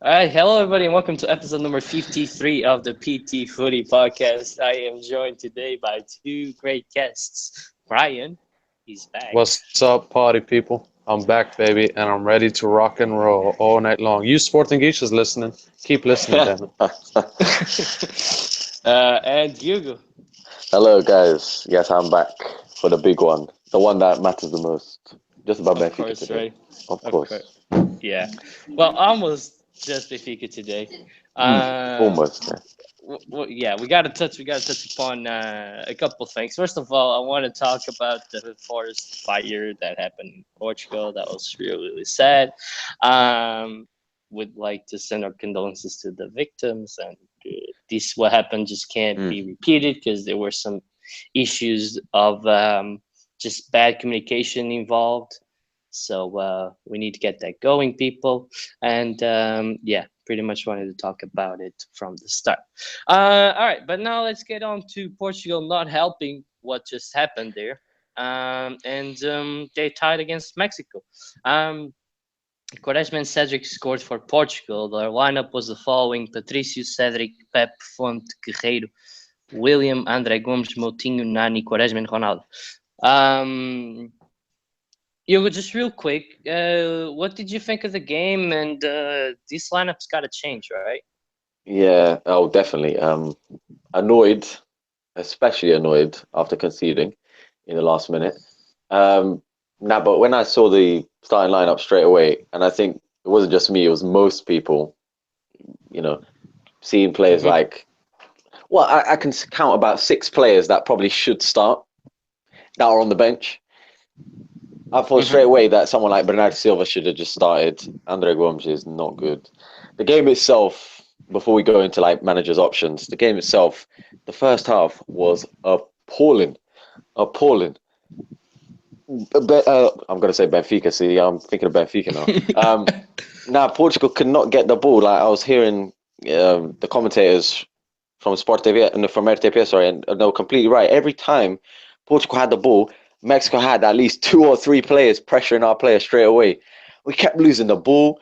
All right, hello everybody, and welcome to episode number 53 of the PT Footy podcast. I am joined today by two great guests. Brian, he's back. What's up, party people? I'm back, baby, and I'm ready to rock and roll all night long. You Sporting Geishas listening, keep listening, damn it. And Hugo. Hello, guys. Yes, I'm back for the big one, the one that matters the most. Just about Of Benfica course, today. right? Of Of course. course. Yeah. Well, almost just Benfica today. Almost. Yeah, we got to touch upon a couple things. First of all, I want to talk about the forest fire that happened in Portugal. That was really, really sad. Would like to send our condolences to the victims, and this what happened just can't be repeated because there were some issues of just bad communication involved. So we need to get that going, people. And yeah, pretty much wanted to talk about it from the start. All right, but now let's get on to Portugal not helping what just happened there. And they tied against Mexico. Quaresma and Cedric scored for Portugal. Their lineup was the following: Patricio, Cedric, Pep, Fonte, Guerreiro, William, André Gomes, Moutinho, Nani, Quaresma, and Ronaldo. Hugo, just real quick, what did you think of the game? And these lineups got to change, right? Yeah. Oh, definitely. Annoyed, especially annoyed after conceding in the last minute. But when I saw the starting lineup straight away, and I think it wasn't just me, it was most people, seeing players like, well, I can count about 6 players that probably should start that are on the bench. I thought straight away that someone like Bernardo Silva should have just started. André Gomes is not good. The game itself, before we go into like managers' options, the game itself, the first half was appalling. Appalling. I'm going to say Benfica. See, I'm thinking of Benfica now. Now, Portugal could not get the ball. Like I was hearing the commentators from Sport TV and from RTP, sorry, and they were completely right. Every time Portugal had the ball, Mexico had at least 2 or 3 players pressuring our players straight away. We kept losing the ball.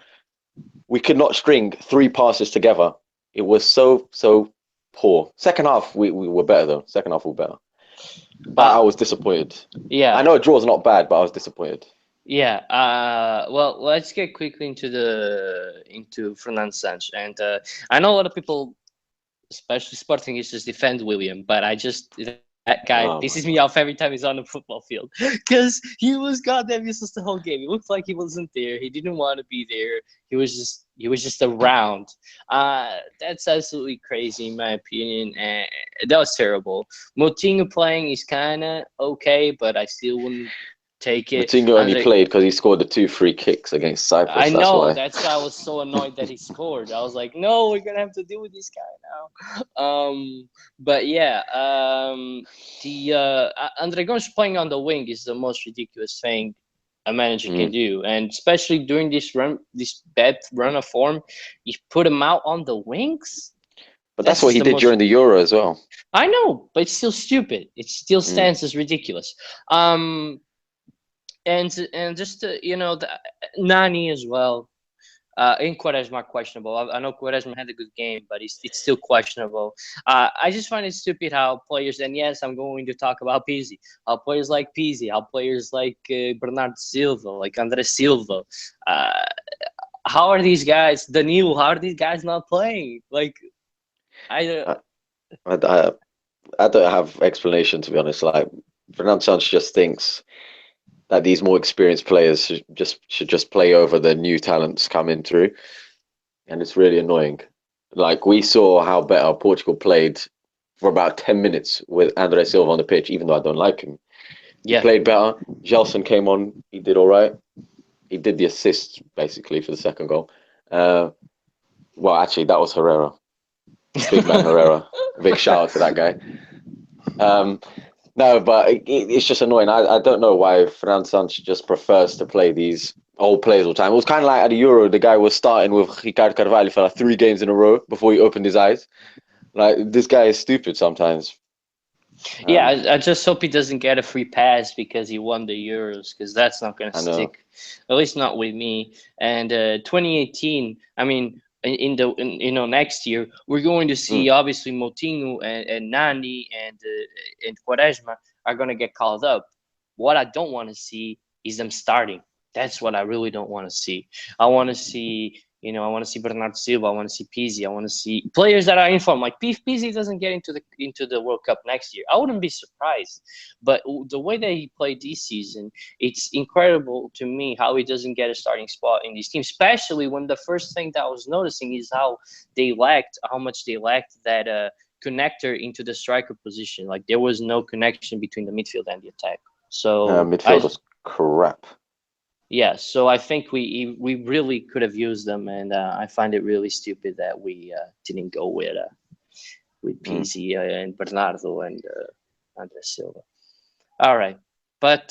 We could not string 3 passes together. It was so poor. Second half, we were better though. Second half, we were better. But I was disappointed. Yeah. I know a draw is not bad, but I was disappointed. Yeah. Well, let's get quickly into Fernando Santos, and I know a lot of people, especially Sporting, just defend William, but that guy pisses me off every time he's on the football field because he was goddamn useless the whole game. It looked like he wasn't there. He didn't want to be there. He was just around. That's absolutely crazy in my opinion, and that was terrible. Moutinho playing is kind of okay, but I still wouldn't take it. Moutinho only played because he scored the 2 free kicks against Cyprus. I know. That's why I was so annoyed that he scored. I was like, no, we're gonna have to deal with this guy now. But yeah, the Andre Gomes playing on the wing is the most ridiculous thing a manager can do, and especially during this bad run of form, you put him out on the wings. But that's what he did during the Euro as well. I know, but it's still stupid. It still stands as ridiculous. And just Nani as well. In Quaresma, questionable. I know Quaresma had a good game, but it's still questionable. I just find it stupid how players, and yes, I'm going to talk about Pizzi, how players like Pizzi, how players like Bernardo Silva, like André Silva, how are these guys, Danilo, how are these guys not playing? Like, I don't have explanation, to be honest. Like, Fernando Santos just thinks that these more experienced players should just play over the new talents coming through, and it's really annoying. Like, we saw how better Portugal played for about 10 minutes with André Silva on the pitch, even though I don't like him. He played better. Gelson came on, he did all right. He did the assist basically for the second goal. Well, actually, that was Herrera. Big man Herrera. Big shout out to that guy. No, but it's just annoying. I don't know why Fernando Santos just prefers to play these old players all the time. It was kind of like at the Euro, the guy was starting with Ricardo Carvalho for like 3 games in a row before he opened his eyes. Like, this guy is stupid sometimes. I just hope he doesn't get a free pass because he won the Euros, because that's not going to stick. At least not with me. And 2018, I mean, next year, we're going to see obviously Moutinho and Nani and Quaresma are going to get called up. What I don't want to see is them starting. That's what I really don't want to see. I want to see, I want to see Bernardo Silva. I want to see Pizzi. I want to see players that are in form. Like Pizzi doesn't get into the World Cup next year, I wouldn't be surprised. But the way that he played this season, it's incredible to me how he doesn't get a starting spot in this team, especially when the first thing that I was noticing is how much they lacked that connector into the striker position. Like there was no connection between the midfield and the attack. So midfield was crap. Yeah, so I think we really could have used them, and I find it really stupid that we didn't go with Pizzi and Bernardo and Andre Silva. All right, but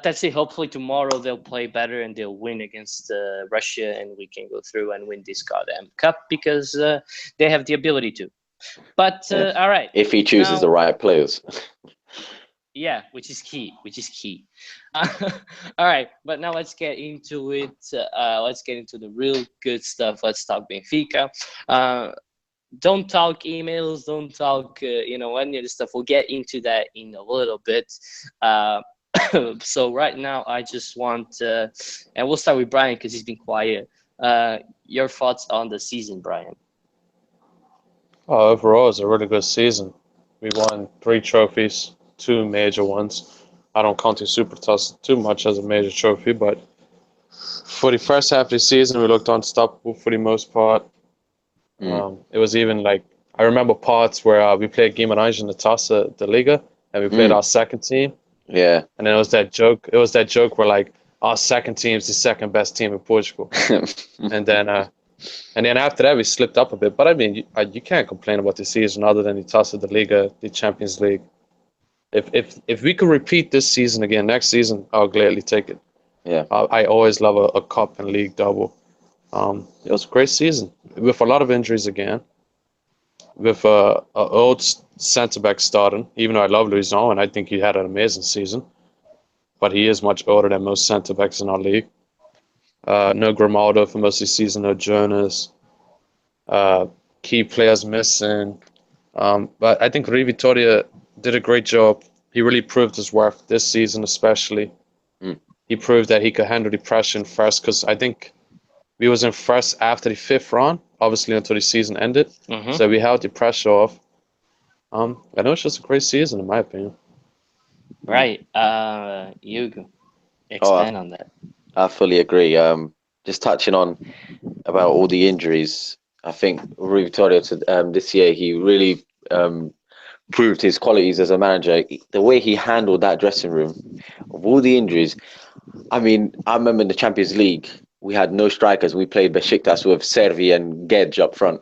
that's it. Hopefully tomorrow they'll play better and they'll win against Russia, and we can go through and win this goddamn cup because they have the ability to. But all right, if he chooses the right players. Yeah, which is key. All right, but now let's get into it. Let's get into the real good stuff. Let's talk Benfica. Don't talk emails. Don't talk, any of the stuff. We'll get into that in a little bit. So right now, I just want, and we'll start with Brian because he's been quiet. Your thoughts on the season, Brian? Oh, overall, it's a really good season. We won 3 trophies. 2 major ones. I don't count the Supertas too much as a major trophy, but for the first half of the season, we looked unstoppable for the most part. It was even like, I remember parts where we played Guimarães in the Taça de Liga, and we played our second team. Yeah. And then it was that joke where like our second team is the second best team in Portugal. and then after that, we slipped up a bit. But I mean, you can't complain about the season other than the Taça de Liga, the Champions League. If we could repeat this season again next season, I'll gladly take it. Yeah, I always love a cup and league double. It was a great season with a lot of injuries again. With a old centre back starting, even though I love Luizão and I think he had an amazing season, but he is much older than most centre backs in our league. No Grimaldo for most of the season. No Jonas. Key players missing. But I think Rui Vitória did a great job. He really proved his worth this season, especially. He proved that he could handle the pressure in first, because I think we was in first after the 5th round, obviously until the season ended. So we held the pressure off. I know it's just a great season, in my opinion. Right. You expand on that. I fully agree. Just touching on about all the injuries, I think Rui Vitória this year, he really proved his qualities as a manager. The way he handled that dressing room, of all the injuries. I mean, I remember in the Champions League, we had no strikers. We played Besiktas with Servi and Gedge up front,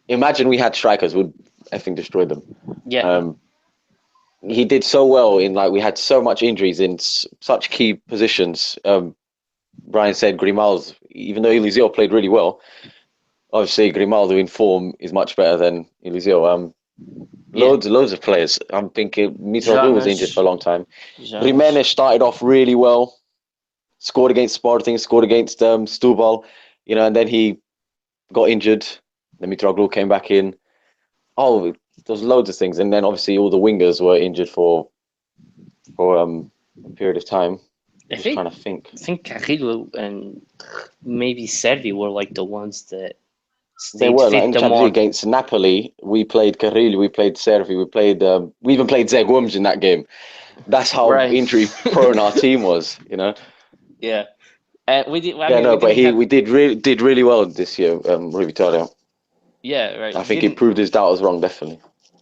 Imagine we had strikers, we'd effing destroy them. Yeah. He did so well we had so much injuries in such key positions. Brian said Grimaldo, even though Eliseo played really well, obviously Grimaldo in form is much better than Eliseo. Loads of players. I'm thinking Mitroglou was injured for a long time. Jimenez started off really well, scored against Sporting, scored against Setúbal, and then he got injured. Then Mitroglou came back in. Oh, there's loads of things, and then obviously all the wingers were injured for a period of time. I'm just trying to think. I think Carrillo and maybe Servi were like the ones that they were like in the Champions League against Napoli. We played Carrillo, we played Servi, we even played Zé Gomes in that game. That's how injury prone our team was, Yeah, we did. We did really well this year, Rui Vitória. Yeah, right. I think he proved his doubters wrong, definitely.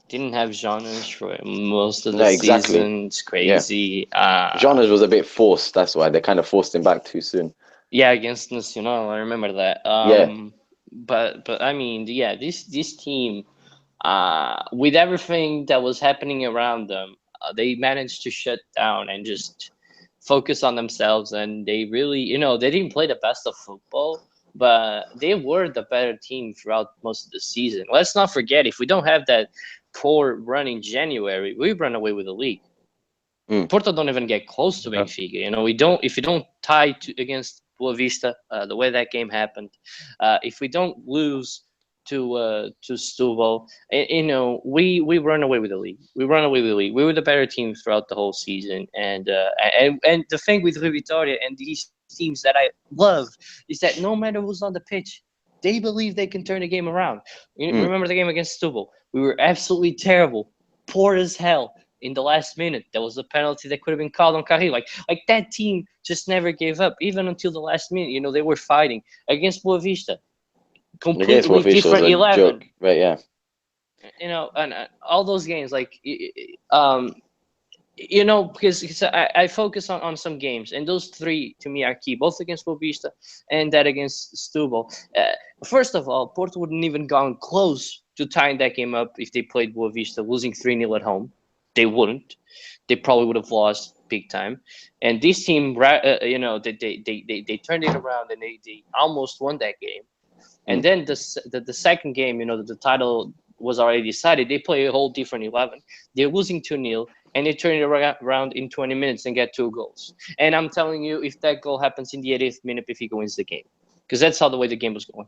Didn't have Jonas for most of the season. It's crazy. Yeah. Jonas was a bit forced. That's why they kind of forced him back too soon. Yeah, against Nacional, I remember that. But I mean, this team, with everything that was happening around them, they managed to shut down and just focus on themselves. And they really, they didn't play the best of football, but they were the better team throughout most of the season. Let's not forget, if we don't have that poor run in January, we run away with the league. Porto don't even get close to Benfica. We don't. If you don't tie against Boa Vista, the way that game happened. If we don't lose to Setúbal, we run away with the league. We run away with the league. We were the better team throughout the whole season, and the thing with Rio Vitória and these teams that I love is that no matter who's on the pitch, they believe they can turn the game around. Remember the game against Setúbal? We were absolutely terrible, poor as hell. In the last minute, there was a penalty that could have been called on Carrillo. Like that team just never gave up, even until the last minute. They were fighting against Boa Vista. Completely different 11. Joke, but yeah. And all those games, because I focus on some games, and those three to me are key, both against Boa Vista and that against Setúbal. First of all, Porto wouldn't even gone close to tying that game up if they played Boa Vista, losing 3-0 at home. They wouldn't. They probably would have lost big time. And this team, they turned it around and they almost won that game. And then the second game, the title was already decided. They play a whole different 11. They're losing 2-0, and they turn it around in 20 minutes and get 2 goals. And I'm telling you, if that goal happens in the 80th minute, Benfica wins the game. Because that's how the way the game was going.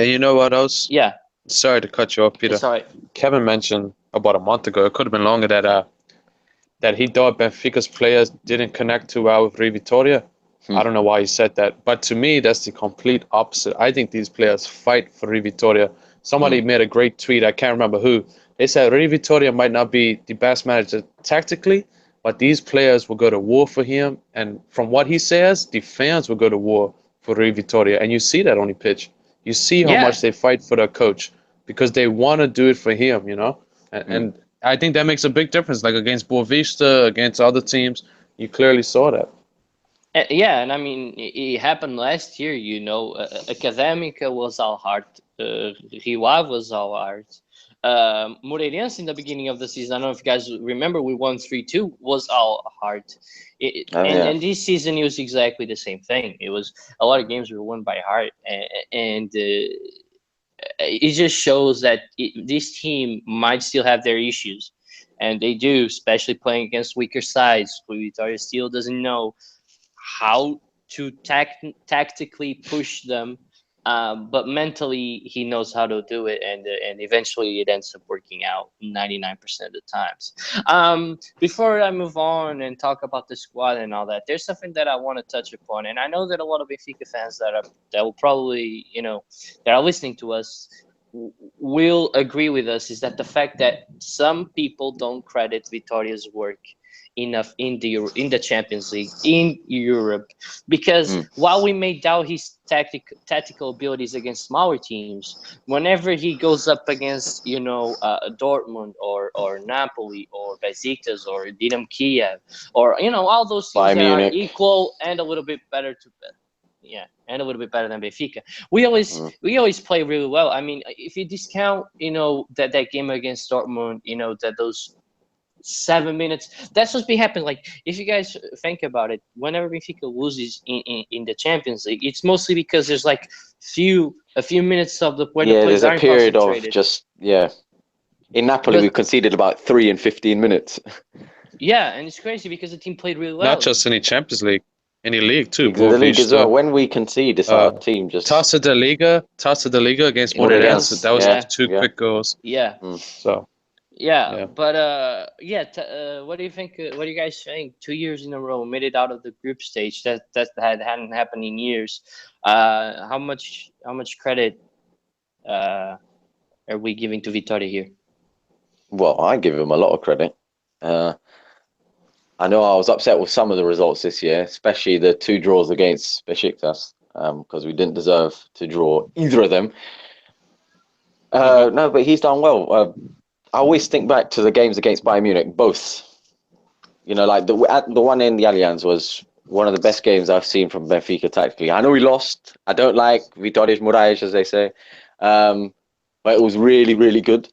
You know what else? Yeah. Sorry to cut you off, Peter. Sorry. Kevin mentioned about a month ago, it could have been longer, that he thought Benfica's players didn't connect too well with Rio Vitória. I don't know why he said that, but to me, that's the complete opposite. I think these players fight for Rio Vitória. Somebody made a great tweet, I can't remember who. They said Rio Vitória might not be the best manager tactically, but these players will go to war for him. And from what he says, the fans will go to war for Rio Vitória. And you see that on the pitch. You see how much they fight for their coach because they want to do it for him, And I think that makes a big difference. Like against Boa Vista, against other teams, you clearly saw that. Yeah, and I mean, it happened last year, Académica was all hard. Rio Ave was all hard. Moreirense in the beginning of the season, I don't know if you guys remember, we won 3-2, was all hard. And this season, it was exactly the same thing. It was a lot of games were won by heart. And it just shows that this team might still have their issues. And they do, especially playing against weaker sides. Vitória still doesn't know how to tactically push them, but mentally he knows how to do it, and eventually it ends up working out 99% of the times. Before I move on and talk about the squad and all that, there's something that I want to touch upon, and I know that a lot of Benfica fans that will probably that are listening to us will agree with us, is that the fact that some people don't credit Vitória's work enough in the Champions League in Europe, because while we may doubt his tactical abilities against smaller teams, whenever he goes up against Dortmund or Napoli or Besiktas or Dinamo Kiev or all those teams that are equal and a little bit better and a little bit better than Benfica, we always play really well. I mean, if you discount that game against Dortmund, that those 7 minutes, that's what's been happening. Like, if you guys think about it, whenever Benfica loses in the Champions League, it's mostly because there's like a few minutes of the where the players there's a period of just in Napoli we conceded about 3 in 15 minutes. And it's crazy because the team played really well. Not just in the Champions League, in the league too. The league as well. When we concede, it's our team just Taça da Liga against Moreirense. That was like 2 quick goals. So but what do you think? What do you guys think? 2 years in a row, made it out of the group stage. That hadn't happened in years. How much credit are we giving to Vitória here? Well, I give him a lot of credit. I know I was upset with some of the results this year, especially the 2 draws against Besiktas, because we didn't deserve to draw either of them. No, but he's done well. I always think back to the games against Bayern Munich, both. Like the one in the Allianz was one of the best games I've seen from Benfica tactically. I know we lost. I don't like Vitória's Moraes, as they say, but it was really, really good.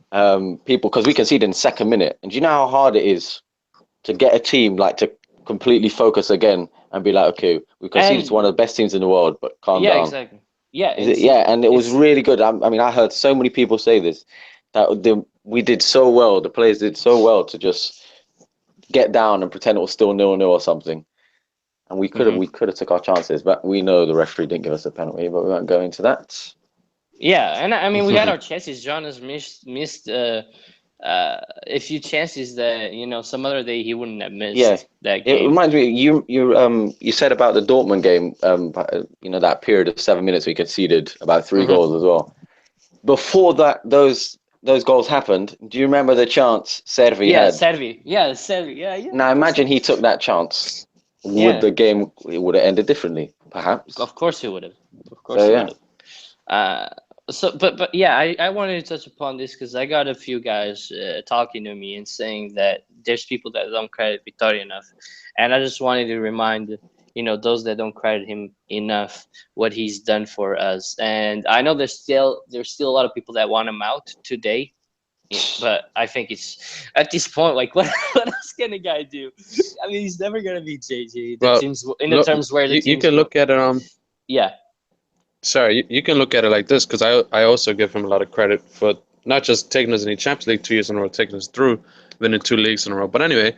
Because we conceded in the second minute, and do you know how hard it is to get a team to completely focus again and be like, okay, we conceded to one of the best teams in the world, but calm down. Exactly. Yeah, and it was really good. I mean, I heard so many people say this, that we did so well, the players did so well to just get down and pretend it was still 0-0 or something. and we could have took our chances, but we know the referee didn't give us a penalty, but we won't go into that. Yeah, and I mean we had our chances. John has missed a few chances that some other day he wouldn't have missed that It game. reminds me, you said about the Dortmund game, that period of 7 minutes we conceded about 3 goals as well. Before that, those goals happened. Do you remember the chance Servi had? Servi. Yeah. Now imagine he took that chance. Would the game would have ended differently? Perhaps. Of course it would have. But yeah, I wanted to touch upon this because I got a few guys talking to me and saying that there's people that don't credit Vitória enough, and I just wanted to remind those that don't credit him enough what he's done for us. And I know there's still a lot of people that want him out today, but I think it's at this point like what else can a guy do? I mean, he's never gonna be JJ. The terms where the teams you can look at it. Yeah. Sorry, you can look at it like this because I also give him a lot of credit for not just taking us in the Champions League 2 years in a row, taking us through, winning 2 leagues in a row. But anyway,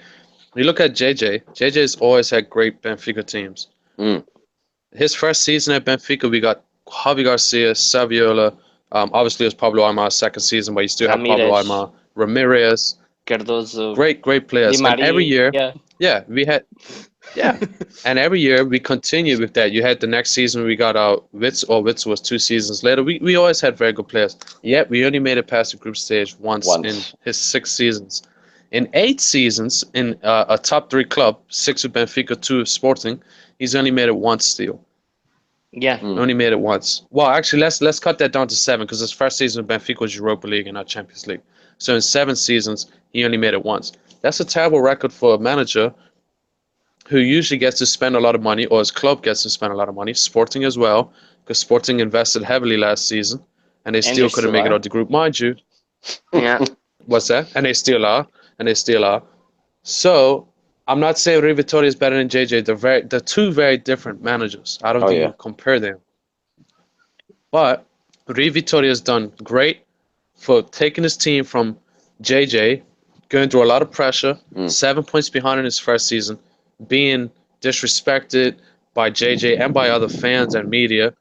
when you look at JJ, JJ's always had great Benfica teams. His first season at Benfica, we got Javi Garcia, Saviola. Obviously, it was Pablo Aimar's second season, but you still have Pablo Aimar, Ramirez, Cardozo, great players. Di Maria, and every year, we had. Yeah, and every year we continued with that. You had the next season we got out Witz was 2 seasons later. We always had very good players. Yet we only made it past the group stage once. In his 6 seasons. In 8 seasons in a top 3 club, 6 with Benfica, 2 with Sporting, he's only made it once still. Yeah. Only made it once. Well, actually, let's cut that down to 7 because his first season with Benfica was Europa League and not Champions League. So in 7 seasons, he only made it once. That's a terrible record for a manager who usually gets to spend a lot of money, or his club gets to spend a lot of money, Sporting as well, because Sporting invested heavily last season, and they still couldn't make it out the group, mind you. Yeah. What's that? And they still are. So, I'm not saying Rui Vitória is better than JJ. They're 2 very different managers. I don't think you compare them. But Rui Vitória has done great for taking his team from JJ, going through a lot of pressure, 7 points behind in his first season, being disrespected by JJ and by other fans and media,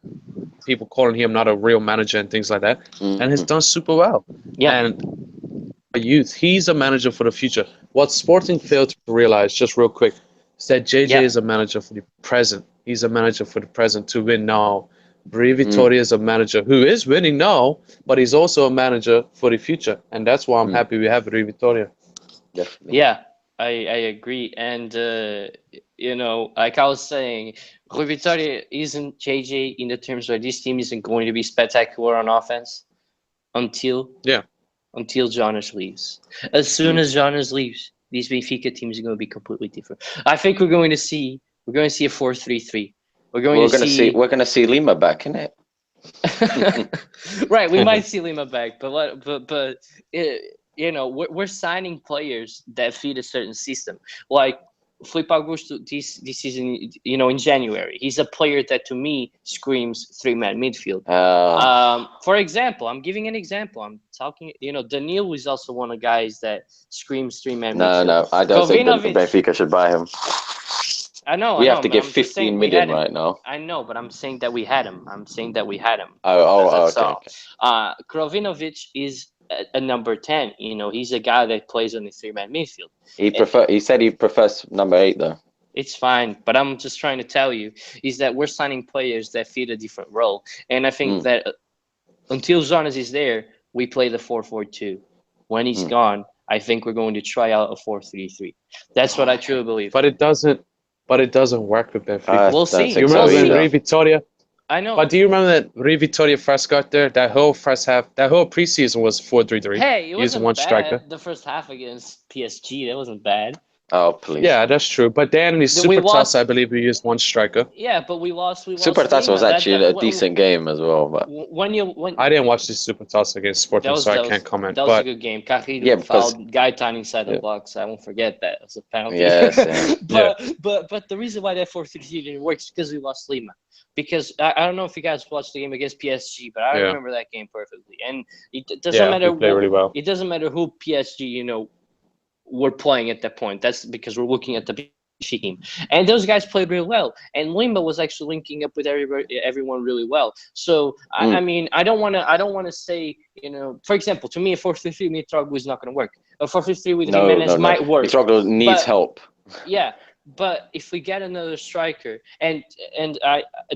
people calling him not a real manager and things like that, and has done super well. Yeah. And youth, he's a manager for the future. What Sporting failed to realize, just real quick, is that JJ is a manager for the present. He's a manager for the present to win now. Rui Vitória is a manager who is winning now, but he's also a manager for the future, and that's why I'm happy we have Rui Vitória. Definitely. Yeah. I agree, and like I was saying, Rui Vitória isn't JJ in the terms where this team isn't going to be spectacular on offense until Jonas leaves. As soon as Jonas leaves, these Benfica teams are going to be completely different. I think we're going to see a 4-3-3. We're going to see Lima back, innit? Right, we might see Lima back, we're signing players that fit a certain system. Like Felipe Augusto this season, in January, he's a player that to me screams 3-man midfield. For example, I'm giving an example. I'm talking, Danilo is also one of the guys that screams 3-man midfield. No, I don't think Benfica should buy him. I know. We have to give 15 million right now. I know, but I'm saying that we had him. Okay. Krovinovic is a number 10. He's a guy that plays on the 3-man midfield. He said he prefers number 8 though. It's fine, but I'm just trying to tell you is that we're signing players that fit a different role, and I think that until Jonas is there, we play the 4-4-2. When he's gone, I think we're going to try out a 4-3-3. That's what I truly believe. But it doesn't work with Benfica. We'll see. You remember when Rui Vitória? I know. But do you remember that Rui Vitória first got there? That whole first half, that whole preseason was 4-3-3. Hey, it wasn't one bad. Striker. The first half against PSG, that wasn't bad. Oh, please. Yeah, that's true. But then in the Supertaça, I believe we used 1 striker. Yeah, but we lost. Supertaça was actually a decent game as well. But I didn't watch the Supertaça against Sporting, so I can't comment. That was a good game. Carrillo fouled Gaetan inside the box. I won't forget that. It was a penalty. Yes. But the reason why that 4-3-3 didn't work is because we lost Lima. Because I don't know if you guys watched the game against PSG, but I remember that game perfectly. And it doesn't matter. We played really well. It doesn't matter who PSG, we're playing at that point. That's because we're looking at the team, and those guys played really well. And Limba was actually linking up with everyone really well. So I mean, I don't want to say, for example, to me a 4-3-3 Mitroglou is not going to work. A 4-3-3 with Jimenez might work. Mitroglou needs help. Yeah, but if we get another striker, and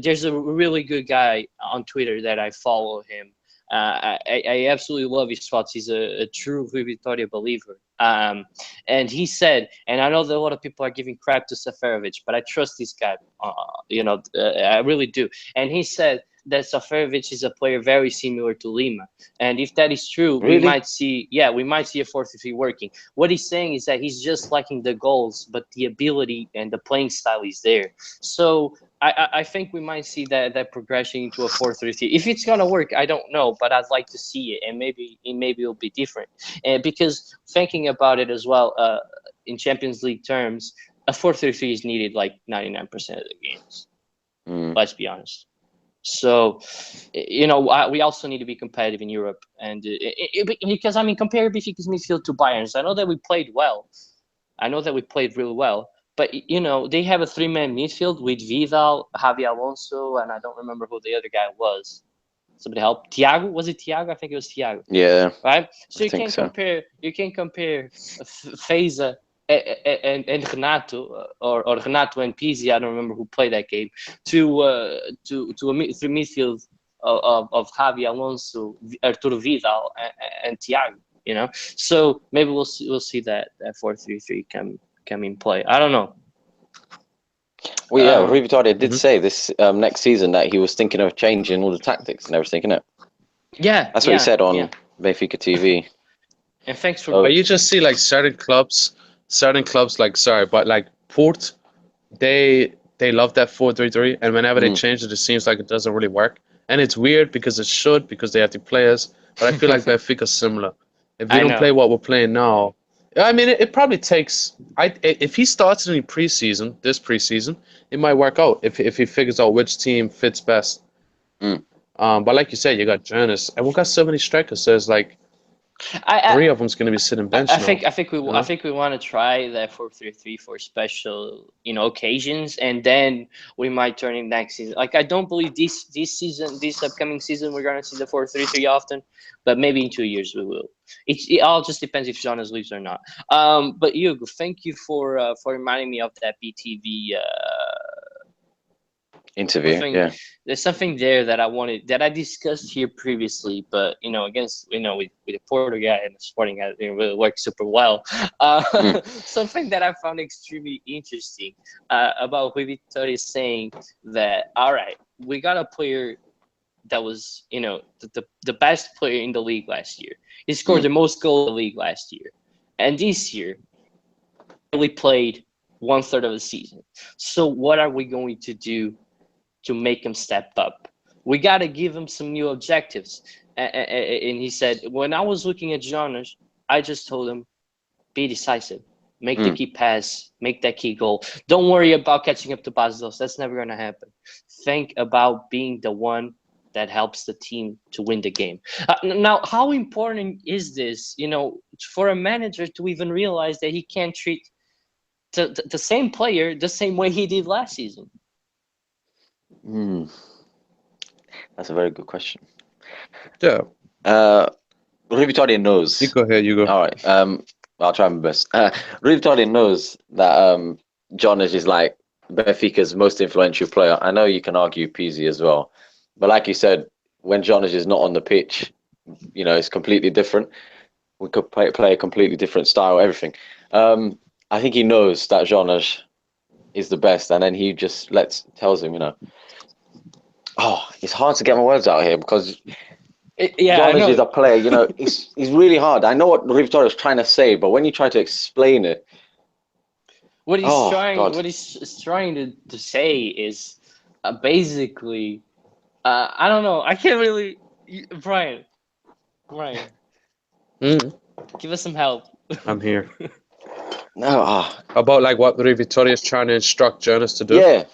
there's a really good guy on Twitter that I follow him. I absolutely love his thoughts. He's a true Rui Vitória believer. And he said, and I know that a lot of people are giving crap to Seferovic, but I trust this guy. I really do. And he said that Seferovic is a player very similar to Lima. And if that is true, really? we might see a 4-3-3 working. What he's saying is that he's just lacking the goals, but the ability and the playing style is there. So I think we might see that progression into a 4-3-3. If it's gonna work, I don't know, but I'd like to see it, and maybe it'll be different. Because thinking about it as well, in Champions League terms, a 4-3-3 is needed like 99% of the games. Let's be honest. So, we also need to be competitive in Europe, and because compare Benfica's midfield to Bayern's. I know that we played well. I know that we played really well, but they have a 3-man midfield with Vidal, Javi Alonso, and I don't remember who the other guy was. Somebody help. Thiago, was it Thiago? I think it was Thiago. Yeah. Right. So you can compare Feza and Renato, or Renato and Pizzi, I don't remember who played that game, to a midfield of Javi Alonso, Arturo Vidal, and Thiago. So maybe we'll see that 4-3-3 come in play. I don't know. Well, yeah, Rui Vitória did say this next season that he was thinking of changing all the tactics and everything, innit? Yeah, that's what he said on Benfica TV. And thanks for. But you just see like certain clubs like Port, they love that 4-3-3, and whenever they change it, it seems like it doesn't really work. And it's weird because they have the players. But I feel like Benfica's similar. If we don't play what we're playing now, I mean, it probably takes. If he starts in this preseason, it might work out if he figures out which team fits best. But like you said, you got Jonas, and we've got so many strikers. So it's like 3 of them's going to be sitting bench. I think we want to try that 4-3-3 for special occasions, and then we might turn it next season. Like, I don't believe this upcoming season we're going to see the 4-3-3 often, but maybe in 2 years we will. It all just depends if Jonas leaves or not. But Hugo, thank you for reminding me of that BTV interview. There's something there that I discussed here previously, but with the Portugal guy and the Sporting guy, it really works super well. Something that I found extremely interesting about Rui Vitória saying that, all right, we got a player that was the best player in the league last year. He scored the most goals in the league last year, and this year he only played 1/3 of the season. So what are we going to do to make him step up? We got to give him some new objectives. And he said, when I was looking at Jonas, I just told him, be decisive, make the key pass, make that key goal. Don't worry about catching up to Bastos. That's never going to happen. Think about being the one that helps the team to win the game. Now, how important is this, for a manager to even realize that he can't treat the same player the same way he did last season? That's a very good question. Yeah. Rui Vitória knows. You go ahead. You go. All right. I'll try my best. Rui Vitória knows that Jonas is like Benfica's most influential player. I know you can argue Pizzi as well, but like you said, when Jonas is not on the pitch, it's completely different. We could play a completely different style, everything. I think he knows that Jonas is the best, and then he just tells him, it's hard to get my words out here because Jonas is a player, it's really hard. I know what Rui Vitória is trying to say, but when you try to explain it, what he's trying to say is basically, I don't know. I can't really, Brian, give us some help. I'm here. No, about like what Rui Vitória is trying to instruct Jonas to do. Yeah.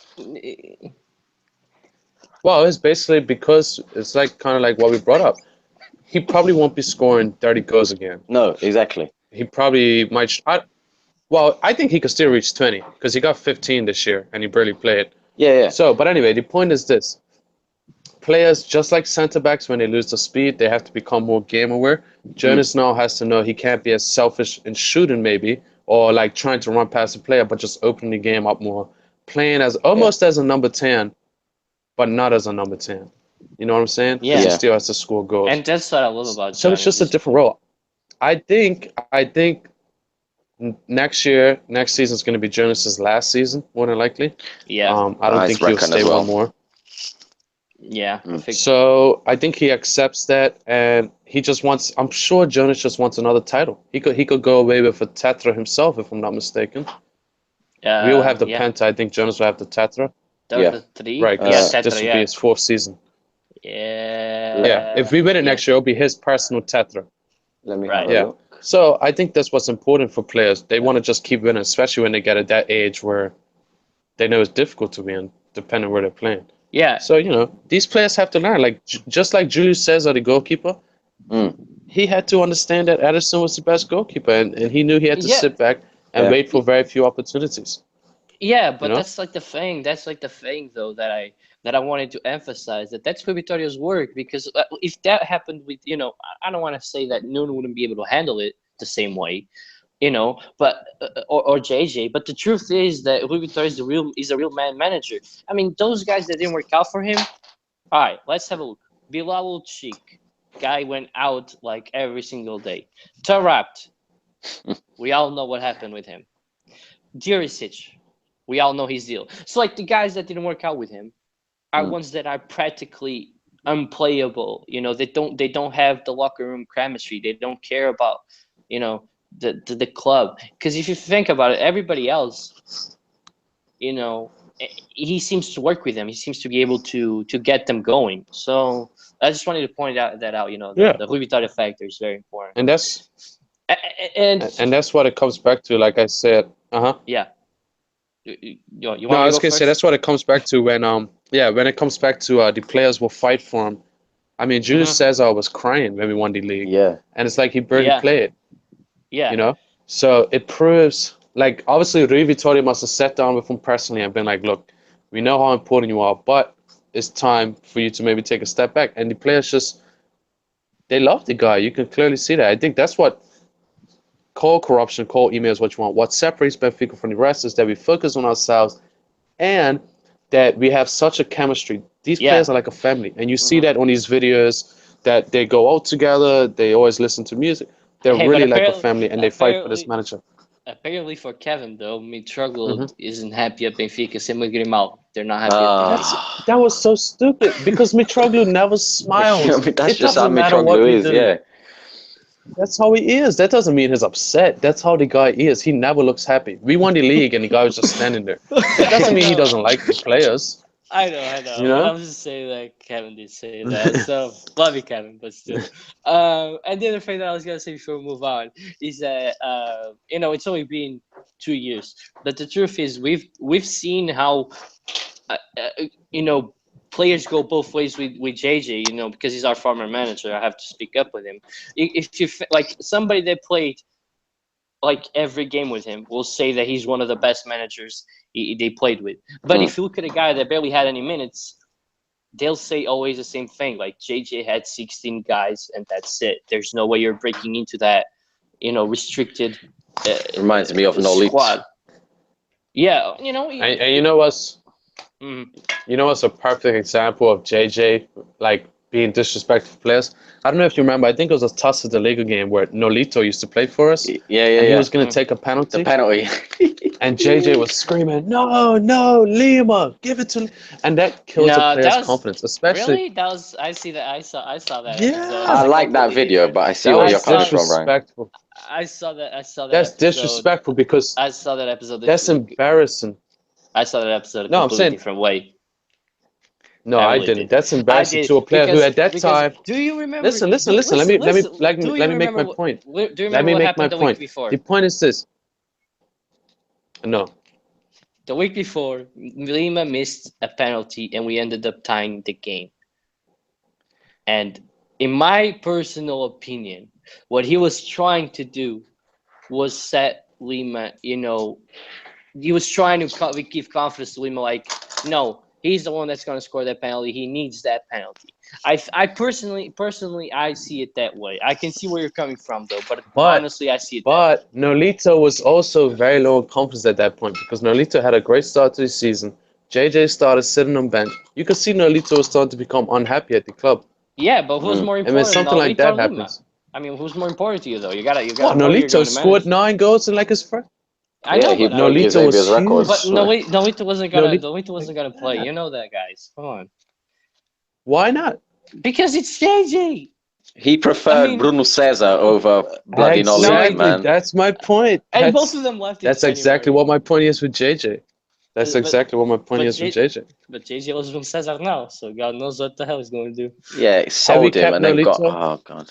Well, it's basically because it's like kind of like what we brought up. He probably won't be scoring 30 goals again. No, exactly. He probably might. Well, I think he could still reach 20 because he got 15 this year and he barely played. Yeah. So, but anyway, the point is this. Players, just like center backs, when they lose the speed, they have to become more game aware. Jonas now has to know he can't be as selfish in shooting, maybe, or like trying to run past the player, but just opening the game up more. Playing as almost as a number 10, but not as a number 10. You know what I'm saying? Because he Yeah. still has to score goals. And that's what I love about So it's Jonas. just a different role. I think next season is going to be Jonas's last season, more than likely. Yeah, I don't think he'll reckon stay as well. one more. yeah. I think So I think he accepts that, and he just wants. I'm sure Jonas just wants another title. He could go away with a tetra himself, if I'm not mistaken. We will have the yeah. penta. I think Jonas will have the tetra. Yeah. The 3. Right. Yeah, This Tetra, will yeah. be his 4th season. Yeah. Yeah. If we win it next year, it'll be his personal tetra. Let me Right. have a Yeah. look. So I think that's what's important for players. They want to just keep winning, especially when they get at that age where they know it's difficult to win, depending where they're playing. Yeah. So, these players have to learn. Like, just like Julius Caesar, the goalkeeper, he had to understand that Ederson was the best goalkeeper, and he knew he had to Yeah. sit back and Yeah. wait for very few opportunities. Yeah, but know? that's like the thing. That's like the thing, though, that I wanted to emphasize that's where Vitorio's work, because if that happened with I don't want to say that Nuno wouldn't be able to handle it the same way, but or JJ. But the truth is that Rui Vitória is a real manager. I mean, those guys that didn't work out for him. All right, let's have a look. Bilal Cheek, guy went out like every single day. Tarapt, we all know what happened with him. Jurisic, we all know his deal. So like the guys that didn't work out with him are ones that are practically unplayable. They don't have the locker room chemistry. They don't care about the club. Because if you think about it, everybody else, he seems to work with them. He seems to be able to get them going. So I just wanted to point that out. The Rui Vitória factor is very important. And that's And that's what it comes back to. Like I said, yeah. You want No, me I to was go gonna say first? that's what it comes back to when when it comes back to the players will fight for him. I mean, Julius Caesar was crying when we won the league. Yeah. And it's like he barely Yeah. played. Yeah. So it proves, like, obviously Rui Vitória must have sat down with him personally and been like, look, we know how important you are, but it's time for you to maybe take a step back. And the players they love the guy. You can clearly see that. I think that's what, call corruption, call emails, what you want. What separates Benfica from the rest is that we focus on ourselves and that we have such a chemistry. These players are like a family. And you see that on these videos that they go out together, they always listen to music. They're Hey, really but like a family, and they fight for this manager. Apparently for Kevin, though, Mitroglou isn't happy at Benfica. Same with Grimaldo. They're not happy at Benfica. That was so stupid because Mitroglou never smiles. That's It just how doesn't matter what Mitroglou we is. do. Yeah. That's how he is. That doesn't mean he's upset. That's how the guy is. He never looks happy. We won the league, and the guy was just standing there. It doesn't mean he doesn't like the players. I know. I'm just saying that Kevin did say that. So love you, Kevin, but still. And the other thing that I was gonna say before we move on is that it's only been 2 years, but the truth is we've seen how players go both ways with JJ. Because he's our former manager, I have to speak up with him. If you like somebody that played like every game with him will say that he's one of the best managers they played with. But if you look at a guy that barely had any minutes, they'll say always the same thing. Like JJ had 16 guys and that's it. There's no way you're breaking into that, restricted. Reminds me of squad. Yeah, And you know what's a perfect example of JJ like being disrespectful to players? I don't know if you remember. I think it was a Taça de Liga game where Nolito used to play for us. Yeah. And he was going to take a penalty. The penalty. And JJ was screaming, "No, Lima, give it to." And that kills a player's confidence, especially. Really, that was I see that I saw that. Yeah, I like that video, but I see where you're coming from, Ryan. I saw that. That's disrespectful because I saw that episode. That's embarrassing. I saw that episode a completely different way. No, I didn't. That's embarrassing to a player who at that time. Do you remember? Listen. Let me make my point. Do you remember what happened the week before? The point is this. No. The week before, Lima missed a penalty, and we ended up tying the game. And in my personal opinion, what he was trying to do was set Lima, he was trying to give confidence to Lima, like, no, he's the one that's going to score that penalty. He needs that penalty. I personally, I see it that way. I can see where you're coming from, though, but honestly, I see it that way. But Nolito was also very low in confidence at that point because Nolito had a great start to the season. JJ started sitting on bench. You could see Nolito was starting to become unhappy at the club. Yeah, but who's more And important? when something like Nolito or that Lima? happens, I mean, who's more important to you, though? You gotta what, know you're Nolito going to scored manage. 9 goals in like his first. I know, he but broke Nolito was Xavier's record. but huge. Nolito wasn't gonna Nolito- Nolito wasn't gonna play. You know that, guys. Come on, Why not? because it's JJ. He preferred I mean- Bruno Cesar over bloody Nolito, Exactly. man. That's my point. And both of them left. That's exactly what my point is with JJ. That's But- exactly what my point but is with JJ. But JJ lives with Cesar now, so God knows what the hell he's going to do. Yeah, he sold him kept and then got. Nolito? Oh god.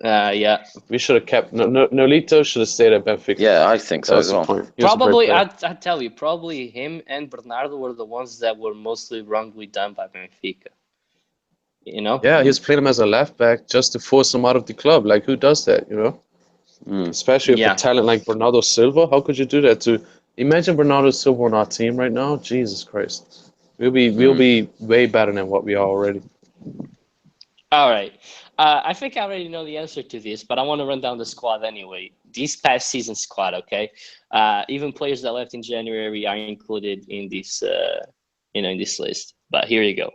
Yeah. We should have kept Nolito. Should have stayed at Benfica. Yeah, I think so That's as the well. point. He was a great Probably, player. I tell you, probably him and Bernardo were the ones that were mostly wrongly done by Benfica. Yeah, he was playing him as a left back just to force him out of the club. Like, who does that? Especially with a talent like Bernardo Silva. How could you do that? To imagine Bernardo Silva on our team right now. Jesus Christ, we'll be way better than what we are already. All right. I think I already know the answer to this, but I want to run down the squad anyway. This past season squad, okay? Even players that left in January are included in this, in this list. But here you go.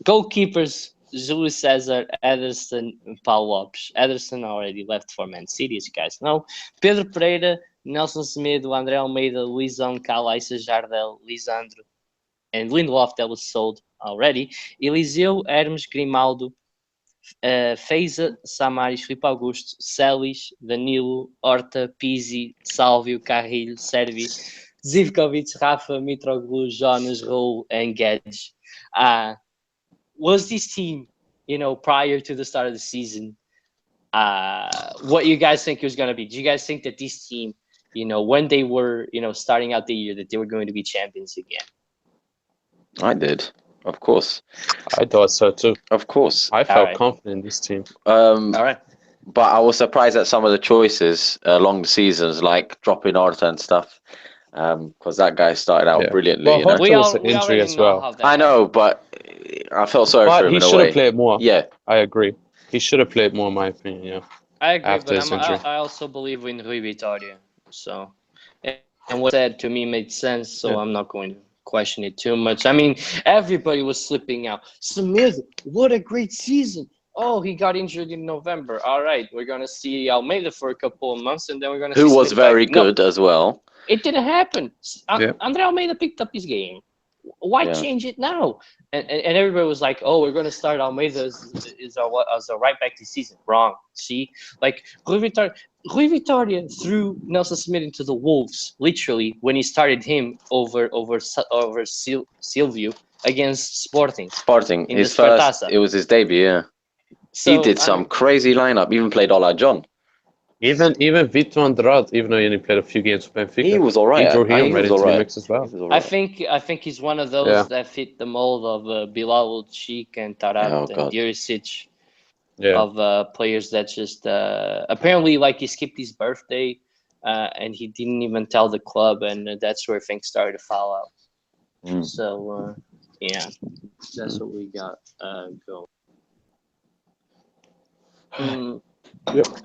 Goalkeepers: Júlio César, Ederson, and Paulo Lopes. Ederson already left for Man City, as you guys know. Pedro Pereira, Nelson Semedo, André Almeida, Luizão, Calaisa, Jardel, Lisandro, and Lindelof, that was sold already. Eliseu, Hermes, Grimaldo, Feiza, Samaris, Filipe Augusto, Celis, Danilo, Horta, Pizzi, Salvio, Carrilho, Servi, Zivkovic, Rafa, Mitroglou, Jonas, Raul, and Guedes. Was this team, prior to the start of the season, what you guys think it was going to be? Do you guys think that this team, when they were, starting out the year, that they were going to be champions again? I did, of course. I thought so too. Of course. I felt confident in this team. All right. But I was surprised at some of the choices along the seasons, like dropping Horta and stuff, because that guy started out brilliantly. Well, Horta was an we injury already as know well. how that I know, but I felt sorry for But him he in a should way. have played more. Yeah, I agree. He should have played more, in my opinion. Yeah. I agree, after his injury. I also believe in Rui Vitória. So, and what said to me made sense. So I'm not going to question it too much. I mean, everybody was slipping out. Smith, what a great season! Oh, he got injured in November. All right, we're gonna see Almeida for a couple of months, and then we're gonna see who was Smith very back. No, good as well. it didn't happen. Yeah. Andre Almeida picked up his game. Why change it now? And everybody was like, "Oh, we're gonna start Almeida as a right back this season." Wrong. See, like Rui Vitória threw Nelson Semedo into the wolves, literally, when he started him over Silvio against Sporting. Sporting, in his the first, Spartaça. it was his debut. Yeah, So, he did some crazy lineup. Even played Ola John. Even Vitor Andrade, even though he only played a few games for Benfica, He was alright. He drew him He right was into the alright. mix as well. I think he's one of those that fit the mold of Bilal Cheek and Tarat and Jurisic. Of players that just apparently, like, he skipped his birthday and he didn't even tell the club, and that's where things started to fall out. So that's what we got going.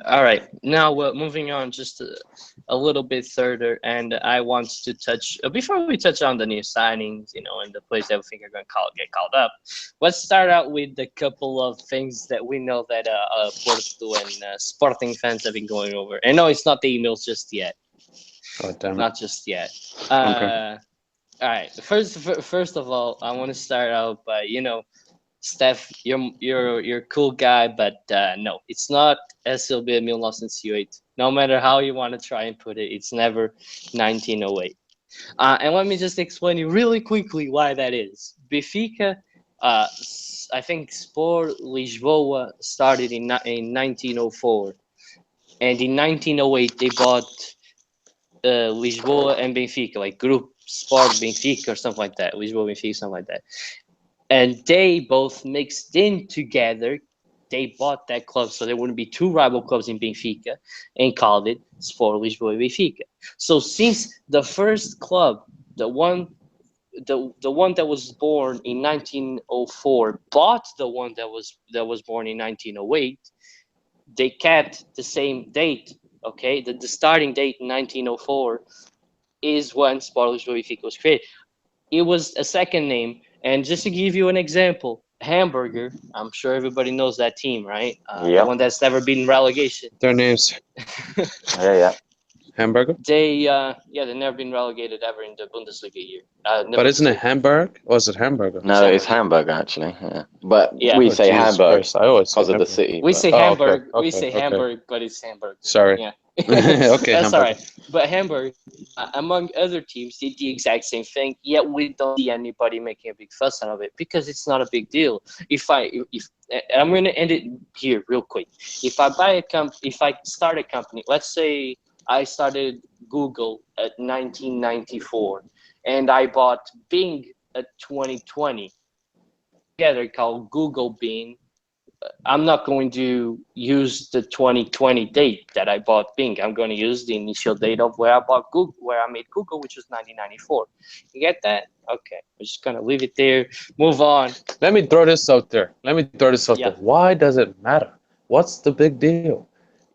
All right, now moving on just a little bit further, and I want to touch before we touch on the new signings, and the players that we think are going to get called up. Let's start out with a couple of things that we know that Porto and Sporting fans have been going over. And no, it's not the emails just yet. God damn it. Not just yet. Okay. All right. First of all, I want to start out by Steph, you're a cool guy, but no, it's not SLB 1908. No matter how you want to try and put it, it's never 1908. And let me just explain you really quickly why that is. Benfica, I think Sport Lisboa started in 1904, and in 1908 they bought Lisboa and Benfica, like Group Sport Benfica or something like that. Lisboa Benfica, something like that. And they both mixed in together. they bought that club so there wouldn't be two rival clubs in Benfica and called it Sport Lisboa e Benfica. So since the first club, the one that was born in 1904 bought the one that was born in 1908, they kept the same date. Okay, the starting date in 1904 is when Sport Lisboa e Benfica was created. It was a second name, and just to give you an example, Hamburger. I'm sure everybody knows that team, right? The one that's never been in relegation. Their names. Yeah. Hamburger? They've never been relegated ever in the Bundesliga year. But isn't it Hamburg or is it Hamburger? No, it's Hamburg actually. Yeah. But Yeah. we Oh, say Jesus Hamburg Christ, I always say because of the Hamburg. city. We but- say Oh, Hamburg. okay, We say okay. Hamburg, but it's Hamburg. Sorry. Yeah. Okay, That's Hamburger. all right. But Hamburg, among other teams, did the exact same thing. Yet we don't see anybody making a big fuss out of it because it's not a big deal. If I'm going to end it here real quick. If I start a company, let's say I started Google at 1994, and I bought Bing at 2020. Together called Google Bing. I'm not going to use the 2020 date that I bought Bing. I'm going to use the initial date of where I bought Google, where I made Google, which was 1994. You get that? Okay. We're just going to leave it there. Move on. Let me throw this out there. Yeah. Why does it matter? What's the big deal?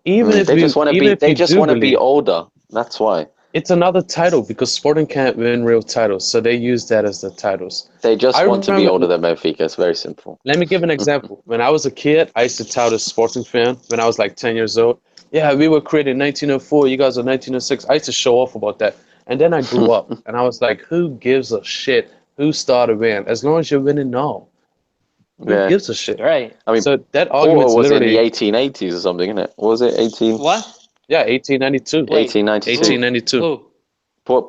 Even if they just want to be. They just want to be believe, older. That's why. it's another title because Sporting can't win real titles, so they use that as the titles. They just I want to be remember- older than Benfica. It's very simple. Let me give an example. When I was a kid, I used to tout as Sporting fan when I was like 10 years old. Yeah, we were created in 1904. You guys are 1906. I used to show off about that. And then I grew up and I was like, who gives a shit who started when? As long as you're winning now. Who Yeah. gives a shit? Right. I mean, So that Porto argument's was in literally the 1880s or something, isn't it? What was it 18? What? yeah, 1892. Wait. 1892. 1892. Who?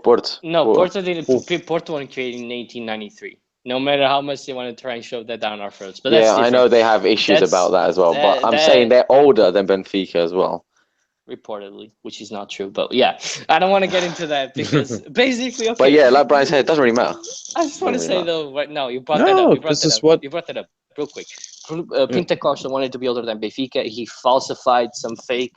Porto. No, Porto didn't. Porto wasn't created in 1893. No matter how much they want to try and shove that down our throats. But that's Yeah, I different. know they have issues That's- about that as well. But I'm that- saying they're older than Benfica as well. Reportedly, which is not true. But yeah, I don't want to get into that because basically, okay. But yeah, like Brian said, it doesn't really matter. I just want to Doesn't say really though, right now you brought No, that up. You brought this that is up. what- You brought that up real quick. Pinta Costa wanted to be older than Benfica. He falsified some fake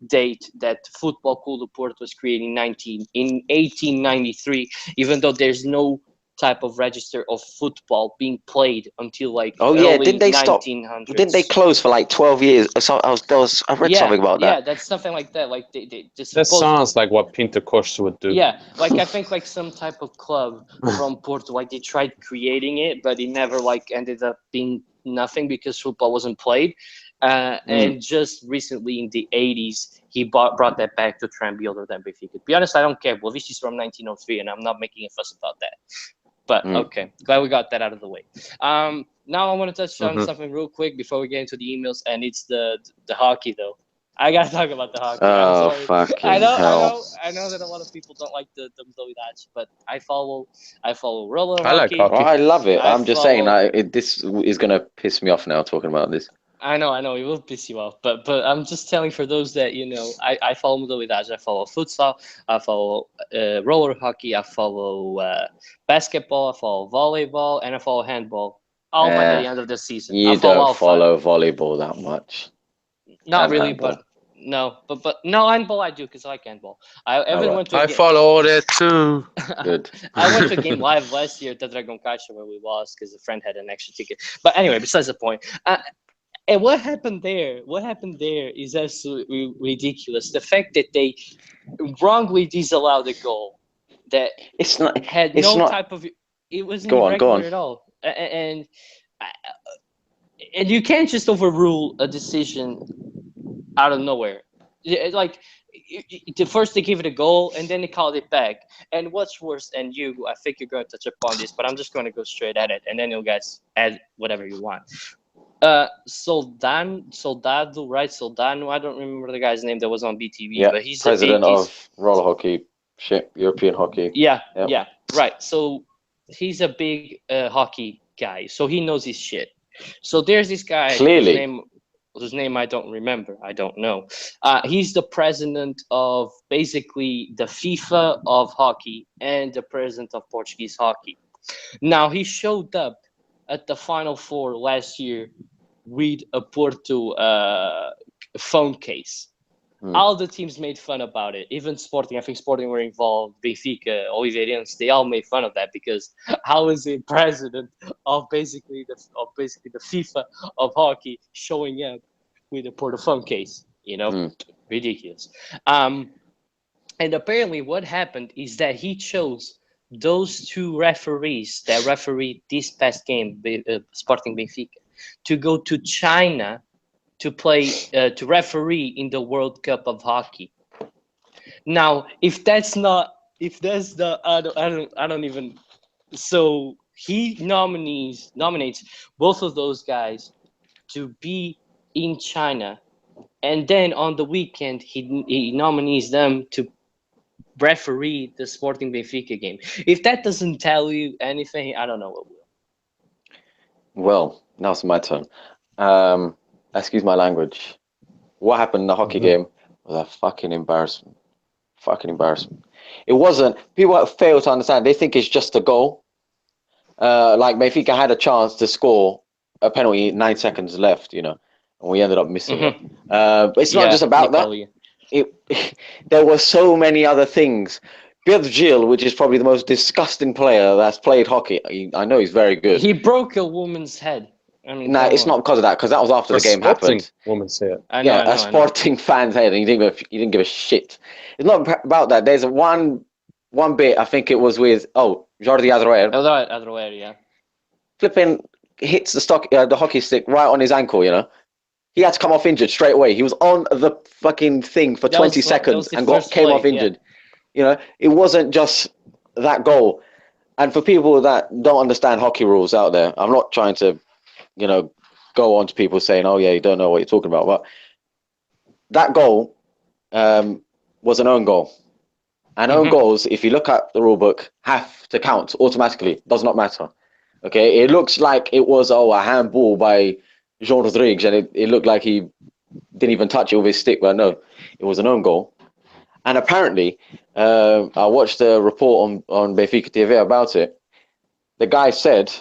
date that Football Club do Porto was created in 1893, even though there's no type of register of football being played until like Oh, yeah, early didn't they stop- 1900s. Didn't they close for like 12 years? Or so, I read something about that. Yeah, that's something like that. Like they just That supposed. sounds like what Pinto Costa would do. Yeah, like I think like some type of club from Porto, like they tried creating it, but it never like ended up being nothing because football wasn't played. And just recently in the 80s, he brought that back to try and be older than Benfica. To be honest, I don't care. Boavista is from 1903, and I'm not making a fuss about that. But okay, glad we got that out of the way. Now I want to touch on something real quick before we get into the emails, and it's the hockey though. I gotta talk about the hockey. Oh, I'm sorry. fucking I hell. know that a lot of people don't like the modalidades, but I follow roller I like hockey. hockey. Oh, I love it. I I'm just saying, follow- this is going to piss me off now talking about this. I know, it will piss you off, but I'm just telling for those that I follow modalidades. I follow futsal, I follow roller hockey, I follow basketball, I follow volleyball, and I follow handball. All by the end of the season. You I follow all don't follow volleyball that much. Not and really, handball. but no, handball I do because I like handball. I even right. went to a I game. follow all that too. Good. I went to a game live last year at the Dragon Caixa where we lost because a friend had an extra ticket. But anyway, besides the point. And what happened there? Is absolutely ridiculous. The fact that they wrongly disallowed a goal that It's not. had It's no not. type of. It wasn't Go on, irregular go on. at all, and you can't just overrule a decision out of nowhere. Like the first they gave it a goal and then they called it back. And what's worse, and I think you're going to touch upon this, but I'm just going to go straight at it, and then you guys add whatever you want. Soldado, right? Soldano. I don't remember the guy's name that was on BTV, Yeah, but he's president of roller hockey, European hockey. Yeah, Yep. yeah, right. So he's a big hockey guy, so he knows his shit. So there's this guy Clearly. whose name I don't remember. I don't know. He's the president of basically the FIFA of hockey and the president of Portuguese hockey. Now he showed up at the Final Four last year with a Porto phone case. All the teams made fun about it. Even Sporting, I think Sporting were involved. Benfica, Oliveirense, they all made fun of that because how is the president of basically the FIFA of hockey showing up with a Porto phone case? Ridiculous. And apparently, what happened is that he chose those two referees that refereed this past game, Sporting Benfica, to go to China to play to referee in the World Cup of hockey. Now, if that's the I don't even. So he nominates both of those guys to be in China, and then on the weekend he nominates them to referee the Sporting Benfica game. If that doesn't tell you anything, I don't know what will. Well, now it's my turn. Excuse my language. What happened in the hockey game was a fucking embarrassment. Fucking embarrassment. It wasn't. People fail to understand. They think it's just a goal. Like Benfica had a chance to score a penalty, 9 seconds left, and we ended up missing it. But it's not just about that. There were so many other things. Piotr Gil, which is probably the most disgusting player that's played hockey. I know he's very good. He broke a woman's head. I mean, no, it's not because of that, because that was after the game happened. Woman's head. A Sporting fan's head, and he didn't give a shit. It's not about that. There's one bit, I think it was with Jordi Adroer, yeah. Flipping hits the hockey stick right on his ankle, He had to come off injured straight away. He was on the fucking thing for 20 seconds and came off injured. Yeah. It wasn't just that goal. And for people that don't understand hockey rules out there, I'm not trying to, go on to people saying, oh, yeah, you don't know what you're talking about. But that goal was an own goal. And own goals, if you look at the rule book, have to count automatically. Does not matter. Okay, it looks like it was a handball by Jean Rodrigues, and it looked like he didn't even touch it with his stick, but no, it was an own goal. And apparently, I watched a report on Benfica TV about it. The guy said,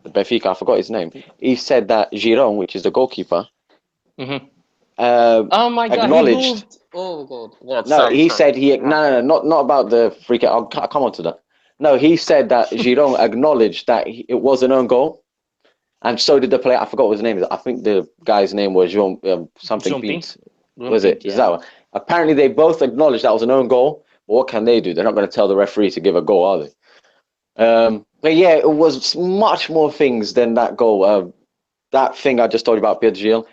Benfica, I forgot his name. He said that Giron, which is the goalkeeper, oh my God, acknowledged. He moved. Oh God. Well, no, sorry, he said no, not about the free kick. I'll come on to that. No, he said that Giron acknowledged that it was an own goal, and so did the player. I forgot what his name is. I think the guy's name was something Beat. Was it? Yeah. Is that one? Apparently, they both acknowledged that was an own goal. But what can they do? They're not going to tell the referee to give a goal, are they? But yeah, it was much more things than that goal. That thing I just told you about Piotr Gil.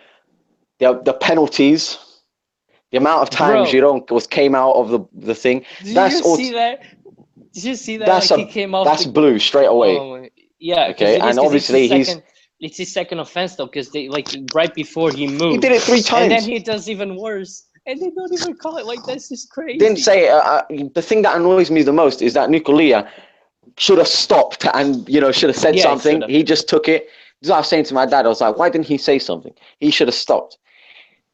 The penalties. The amount of times Giron came out of the thing. Did you see that? He came off. That's blue straight away. Yeah. Okay. And obviously it's his second offense though, because they right before he moved. He did it 3 times. And then he does even worse. And they don't even call it. Like, that's just crazy. Didn't say the thing that annoys me the most is that Nicolia should have stopped and should have said something. He just took it. This is what I was saying to my dad. I was like, why didn't he say something? He should have stopped.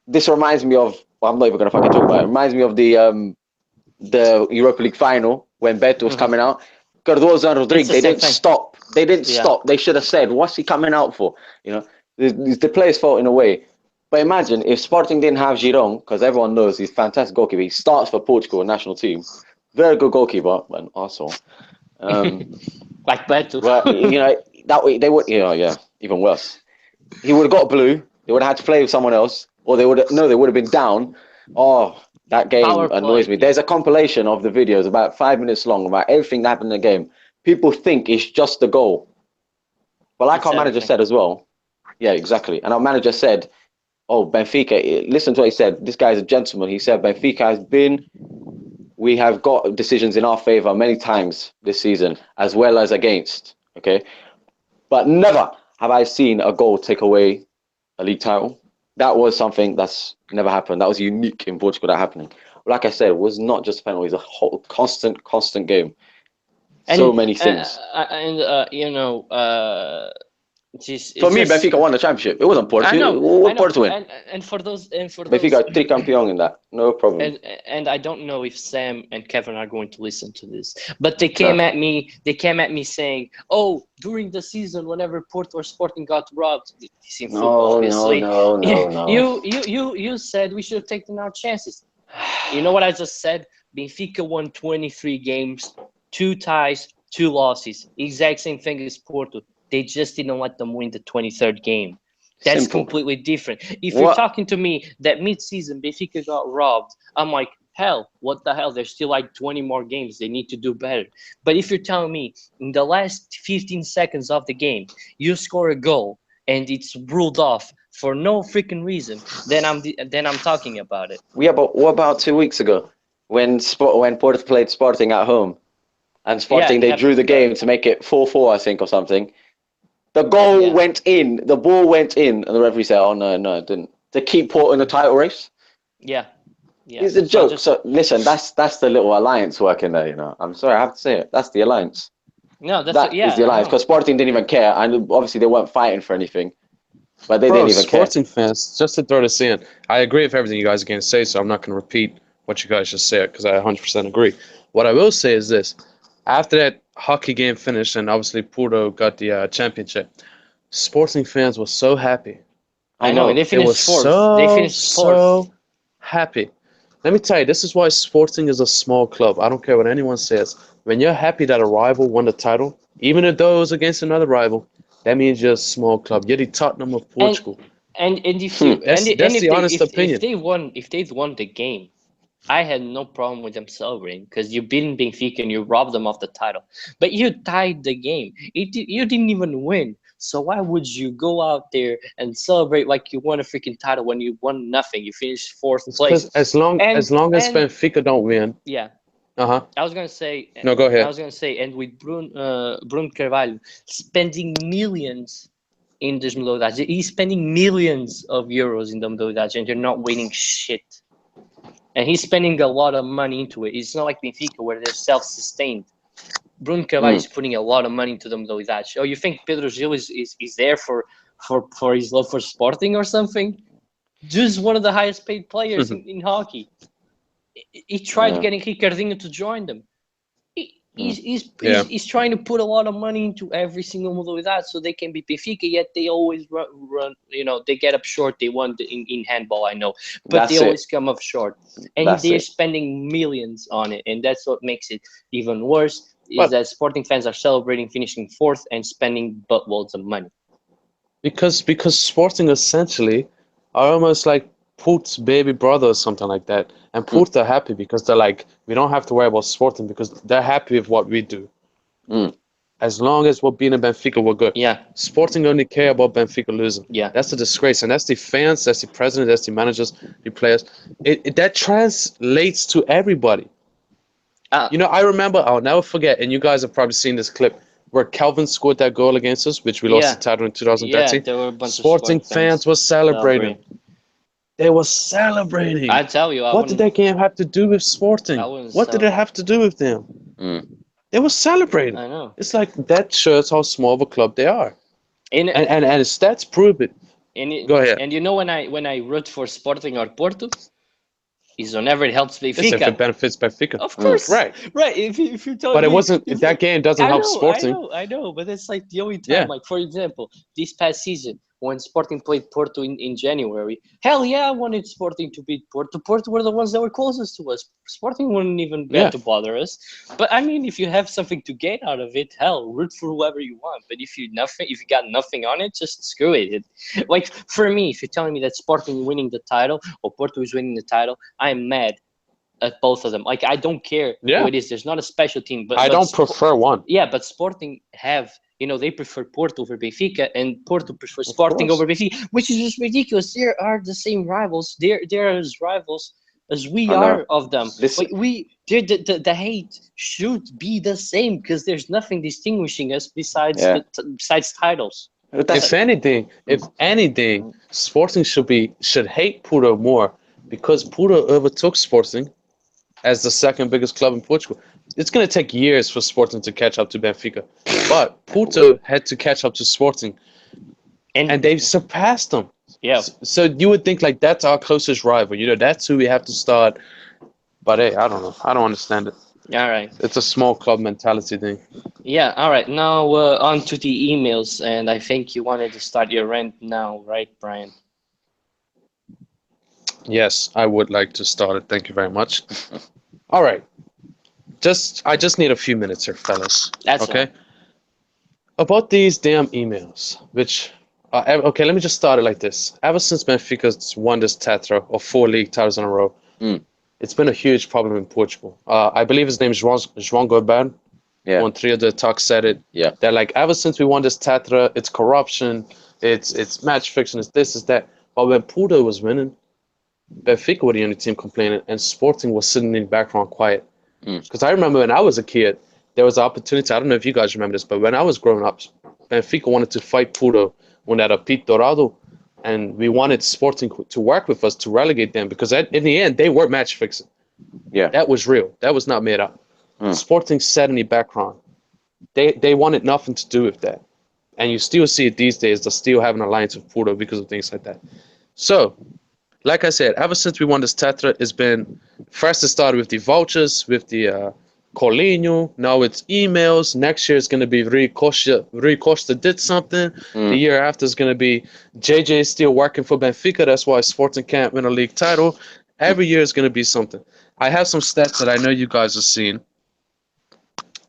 This reminds me of. Well, I'm not even gonna fucking talk about it. It reminds me of the Europa League final when Beto was coming out. Cardozo and Rodrigues, they didn't stop. They didn't stop. They should have said, "What's he coming out for?" It's the player's fault in a way. But imagine if Sporting didn't have Giron, because everyone knows he's a fantastic goalkeeper. He starts for Portugal national team. Very good goalkeeper, but an arsehole. Like Beto. But, that way they would, even worse. He would have got blue. They would have had to play with someone else, or they would have been down. Oh, that game annoys me. There's a compilation of the videos about 5 minutes long about everything that happened in the game. People think it's just the goal. But like our manager said as well. Yeah, exactly. And our manager said, Benfica, listen to what he said. This guy's a gentleman. He said, we have got decisions in our favor many times this season, as well as against. Okay. But never have I seen a goal take away a league title. That was something that's never happened. That was unique in Portugal, that happening. Like I said, it was not just penalties, a whole constant game. So many things. For me, Benfica won the championship. It wasn't Porto. I know. What Porto win? And for those Benfica tricampeão in that. No problem. and I don't know if Sam and Kevin are going to listen to this, but they came at me. They came at me saying, "Oh, during the season, whenever Porto or Sporting got robbed, this in football, obviously, No. You said we should have taken our chances. You know what I just said? Benfica won 23 games, 2 ties, 2 losses. Exact same thing as Porto. They just didn't let them win the 23rd game. That's completely different. If you're talking to me that mid-season Benfica got robbed, I'm like, hell, what the hell? There's still like 20 more games. They need to do better. But if you're telling me in the last 15 seconds of the game, you score a goal and it's ruled off for no freaking reason, then I'm talking about it. Yeah, but what about 2 weeks ago when Porto played Sporting at home, and Sporting they drew the game to make it 4-4, I think, or something. The goal went in, the ball went in, and the referee said, "Oh no, it didn't." To keep Porto in the title race. Yeah. It's a joke. So listen, that's the little alliance working there. You know, I'm sorry, I have to say it. That's the alliance. No, that is the alliance, because Sporting didn't even care, and obviously they weren't fighting for anything. But they didn't even care. Sporting fans, just to throw this in, I agree with everything you guys are going to say, so I'm not going to repeat what you guys just said because I 100% agree. What I will say is this: after that hockey game finished, and obviously Porto got the championship, Sporting fans were so happy. I know, and they finished fourth. So happy. Let me tell you, this is why Sporting is a small club. I don't care what anyone says. When you're happy that a rival won the title, even if those against another rival, that means you're a small club. You're the Tottenham of Portugal. And if you that's the honest opinion. If they won the game, I had no problem with them celebrating because you beat Benfica and you robbed them of the title. But you tied the game. You didn't even win. So why would you go out there and celebrate like you won a freaking title when you won nothing? You finished 4th place. Because as long as Benfica don't win. Yeah. I was gonna say. No, go ahead. I was gonna say, and with Bruno Carvalho spending millions in this modalidade, he's spending millions of euros in the modalidade, and you're not winning shit. And he's spending a lot of money into it. It's not like Benfica where they're self-sustained. Bruno Carvalho is putting a lot of money into the modalidade. Oh, you think Pedro Gil is there for his love for Sporting or something? Just one of the highest paid players in hockey. He tried getting Ricardinho to join them. He's trying to put a lot of money into every single modalidade so they can be Benfica, yet they always run they get up short. They won in handball, I know, but they always come up short. And they're spending millions on it, and that's what makes it even worse, is that Sporting fans are celebrating finishing 4th and spending buttloads of money. Because Sporting essentially are almost like Port's baby brother or something like that. And Port are happy because they're like, we don't have to worry about Sporting because they're happy with what we do. As long as we're beating Benfica, we're good. Yeah. Sporting only care about Benfica losing. Yeah. That's a disgrace. And that's the fans, that's the president, that's the managers, the players. That translates to everybody. I remember, I'll never forget, and you guys have probably seen this clip, where Calvin scored that goal against us, which we lost the title in 2013. Yeah, there were a bunch Sporting of fans were celebrating. They were celebrating. I tell you, what did that game have to do with Sporting? What did it have to do with them? They were celebrating. I know. It's like that shows how small of a club they are. And stats prove it. Go ahead. And you know when I root for Sporting or Porto, is whenever it helps Benfica. Yes, if it benefits Benfica. Of course. Right. If you tell but me, it wasn't. That game doesn't help Sporting. I know. But it's like the only time. Like, for example, this past season, when Sporting played Porto in January, hell yeah, I wanted Sporting to beat Porto. Porto were the ones that were closest to us. Sporting wouldn't even get to bother us. But I mean, if you have something to gain out of it, hell, root for whoever you want. But if you got nothing on it, just screw it. Like, for me, if you're telling me that Sporting winning the title or Porto is winning the title, I'm mad at both of them. Like, I don't care who it is. There's not a special team. But I don't prefer one. Yeah, but Sporting have. They prefer Porto over Benfica, and Porto prefer Sporting over Benfica, which is just ridiculous. They are the same rivals. They're as rivals as we are of them. Like the hate should be the same because there's nothing distinguishing us besides titles. If anything, Sporting should hate Porto more because Porto overtook Sporting as the second biggest club in Portugal. It's going to take years for Sporting to catch up to Benfica. But Porto had to catch up to Sporting and they've surpassed them. Yeah. So you would think like that's our closest rival. You know, that's who we have to start. But hey, I don't know. I don't understand it. All right. It's a small club mentality thing. Yeah. All right. Now on to the emails, and I think you wanted to start your rant now, right, Brian? Yes, I would like to start it. Thank you very much. All right. I just need a few minutes here, fellas. That's okay. About these damn emails, which okay, let me just start it like this. Ever since Benfica's won this tetra or 4 league titles in a row, it's been a huge problem in Portugal. I believe his name is João Gobert. Yeah. On 3 of the talks said it. Yeah. They're like, ever since we won this tetra, it's corruption, it's match fixing, it's this, it's that. But when Porto was winning, Benfica were the only team complaining, and Sporting was sitting in the background quiet. Because I remember when I was a kid, there was an opportunity. I don't know if you guys remember this, but when I was growing up, Benfica wanted to fight Porto when they had Pete Dourado, and we wanted Sporting to work with us to relegate them because in the end they were match fixing. Yeah, that was real. That was not made up. Sporting sat in the background. They wanted nothing to do with that, and you still see it these days. They're still having an alliance with Porto because of things like that. So, like I said, ever since we won this tetra, it's been first it started with the vouchers, with the Colinho. Now it's emails. Next year it's going to be Rui Costa did something. The year after is going to be JJ is still working for Benfica. That's why Sporting can't win a league title. Every year is going to be something. I have some stats that I know you guys have seen,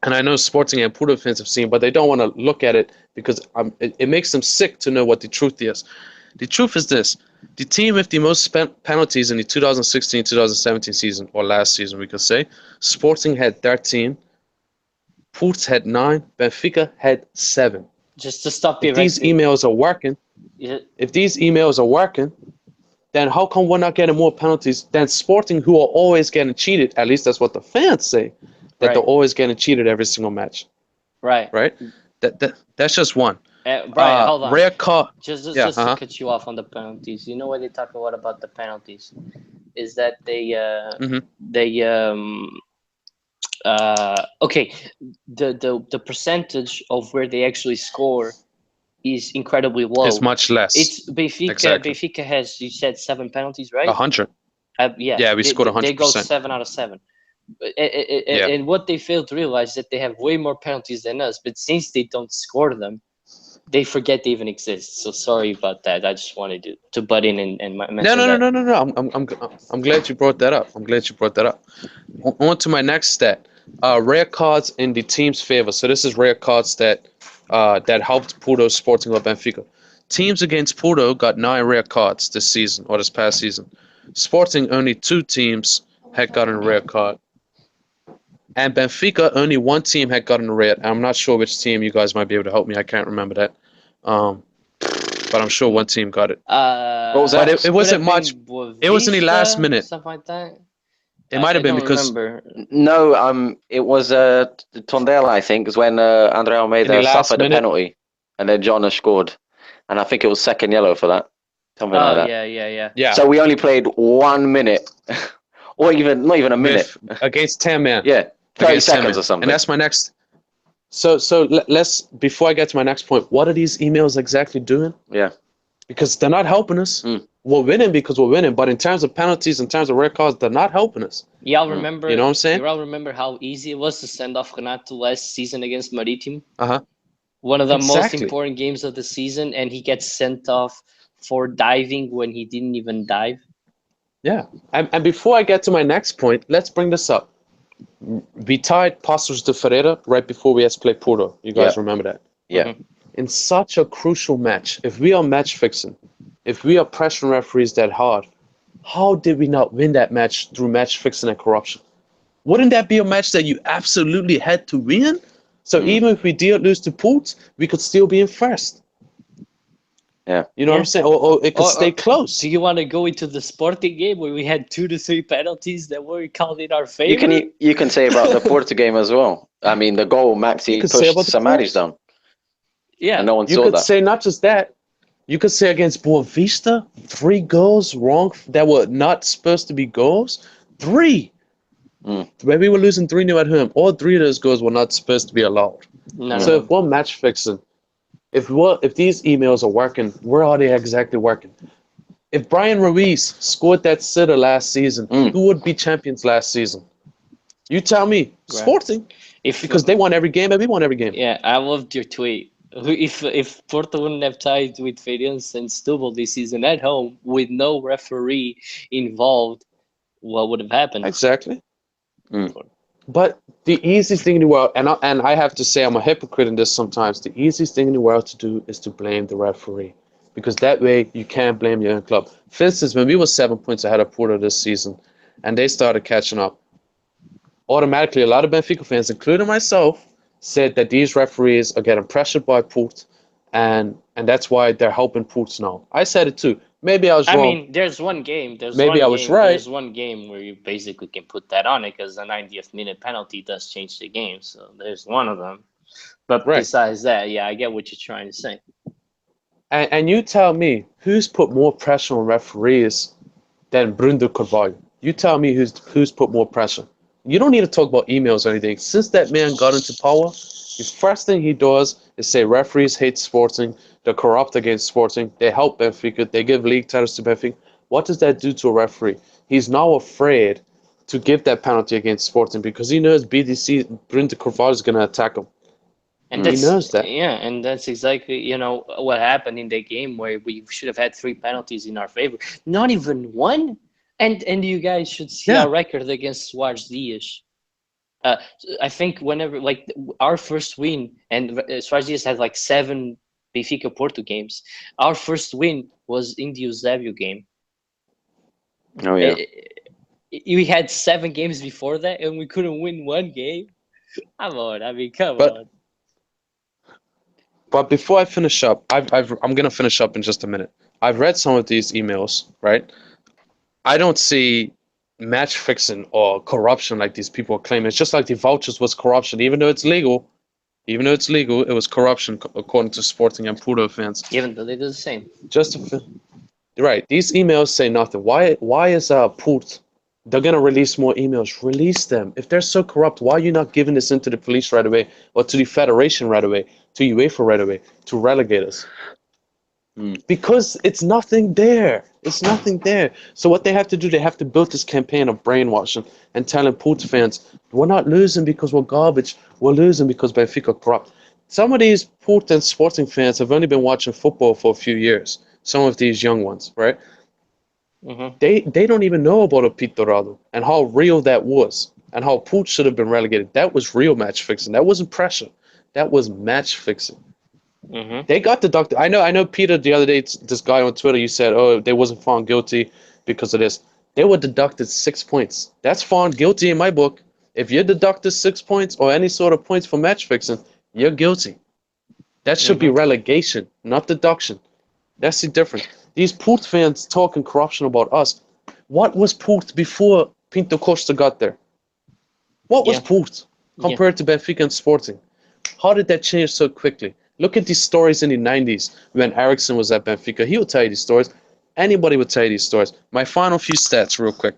and I know Sporting and Porto fans have seen, but they don't want to look at it because it makes them sick to know what the truth is. The truth is this. The team with the most penalties in the 2016-2017 season, or last season we could say, Sporting had 13, Porto had 9, Benfica had 7. Just to stop if these emails are working, then how come we're not getting more penalties than Sporting, who are always getting cheated? At least that's what the fans say, that they're always getting cheated every single match. Right. That's just one. Brian, hold on. Rare call. Just to cut you off on the penalties. You know what they talk a lot about the penalties is that the percentage of where they actually score is incredibly low. It's much less. It's Benfica. Exactly. Benfica has, you said, 7 penalties, right? 100. Yeah, we scored 100%. They go 7 out of 7. And what they fail to realize is that they have way more penalties than us. But since they don't score them, they forget they even exist. So sorry about that. I just wanted to butt in and mention that. No. I'm glad you brought that up. On to my next stat. Rare cards in the team's favor. So this is rare cards that helped Porto, Sporting, or Benfica. Teams against Porto got 9 rare cards this season or this past season. Sporting, only 2 teams had gotten a rare card. And Benfica, only 1 team had gotten a red. I'm not sure which team. You guys might be able to help me. I can't remember that. But I'm sure 1 team got it. What was that? But it wasn't much. It was in the last minute. Something like that. It might have been because... No, it was Tondela, I think, is when Andre Almeida suffered a penalty. And then Jonas scored. And I think it was second yellow for that. Something like that. Yeah. So we only played 1 minute. Or not even a minute. Against 10 men. Yeah. 30 seconds or something. And that's my next. So let's, before I get to my next point, what are these emails exactly doing? Yeah. Because they're not helping us. We're winning because we're winning, but in terms of penalties, in terms of red cards, they're not helping us. Y'all remember? You know what I'm saying? Y'all remember how easy it was to send off Renato last season against Marítimo? One of the Exactly. most important games of the season, and he gets sent off for diving when he didn't even dive. Yeah. And before I get to my next point, let's bring this up. We tied Passos de Ferreira right before we had to play Porto. You guys remember that? Yeah. In such a crucial match, if we are match fixing, if we are pressuring referees that hard, how did we not win that match through match fixing and corruption? Wouldn't that be a match that you absolutely had to win? So even if we did lose to Porto, we could still be in first. Yeah. You know what I'm saying? Or it could stay close. Do you want to go into the Sporting game where we had 2 to 3 penalties that were called in our favor? You can say about the Porto game as well. I mean, the goal, Maxi pushed Samaris down. Yeah. And no one saw that. You could say not just that. You could say against Boavista, 3 goals wrong that were not supposed to be goals. 3. Where we were losing 3-0 at home. All 3 of those goals were not supposed to be allowed. No. So if we're match fixing, if these emails are working, where are they exactly working? If Brian Ruiz scored that sitter last season, who would be champions last season? You tell me. Right. Sporting. Because they won every game and we won every game. Yeah, I loved your tweet. If Porto wouldn't have tied with Feirense and Setúbal this season at home with no referee involved, what would have happened? Exactly. But the easiest thing in the world, and I have to say I'm a hypocrite in this sometimes, the easiest thing in the world to do is to blame the referee. Because that way you can't blame your own club. For instance, when we were 7 points ahead of Porto this season and they started catching up, automatically a lot of Benfica fans, including myself, said that these referees are getting pressured by Port and that's why they're helping Port now. I said it too. Maybe I was wrong. I mean, there's one game. Maybe I was right. There's one game where you basically can put that on it because the 90th minute penalty does change the game. So there's one of them. But besides that, yeah, I get what you're trying to say. And you tell me who's put more pressure on referees than Bruno Carvalho? You tell me who's put more pressure. You don't need to talk about emails or anything. Since that man got into power, the first thing he does is say referees hate Sporting, they're corrupt against Sporting, they help Benfica, they give league titles to Benfica. What does that do to a referee? He's now afraid to give that penalty against Sporting because he knows BDC, Bruno Carvalho, is going to attack him. And he knows that. Yeah, and that's exactly, what happened in the game where we should have had 3 penalties in our favor. Not even one. And you guys should see our record against Suarez Dias. I think whenever, like, our first win, and Suarez Dias had like 7 Benfica Porto games. Our first win was in the Eusebio game. Oh, yeah. We had 7 games before that, and we couldn't win one game. Come on. I mean, come on. But before I finish up, I'm going to finish up in just a minute. I've read some of these emails, right? I don't see match fixing or corruption like these people claim. It's just like the vouchers was corruption, even though it's legal. Even though it's legal, it was corruption according to Sporting and Porto fans. Even though they do the same. Right. These emails say nothing. Why is Port? They're gonna release more emails. Release them. If they're so corrupt, why are you not giving this into the police right away, or to the Federation right away, to UEFA right away, to relegate us? Because it's nothing there. It's nothing there. So what they have to do, they have to build this campaign of brainwashing and telling Port fans, we're not losing because we're garbage. We're losing because Benfica corrupt. Some of these Port and Sporting fans have only been watching football for a few years. Some of these young ones, right? They don't even know about Apito Dorado and how real that was and how Port should have been relegated. That was real match fixing. That wasn't pressure. That was match fixing. They got deducted. I know Peter the other day, this guy on Twitter, you said, oh, they wasn't found guilty because of this. They were deducted 6 points. That's found guilty in my book. If you're deducted 6 points or any sort of points for match fixing, you're guilty. That should be relegation, not deduction. That's the difference. These Port fans talking corruption about us. What was Port before Pinto Costa got there? What was Port compared to Benfica and Sporting? How did that change so quickly? Look at these stories in the 90s when Eriksson was at Benfica. He would tell you these stories. Anybody would tell you these stories. My final few stats real quick.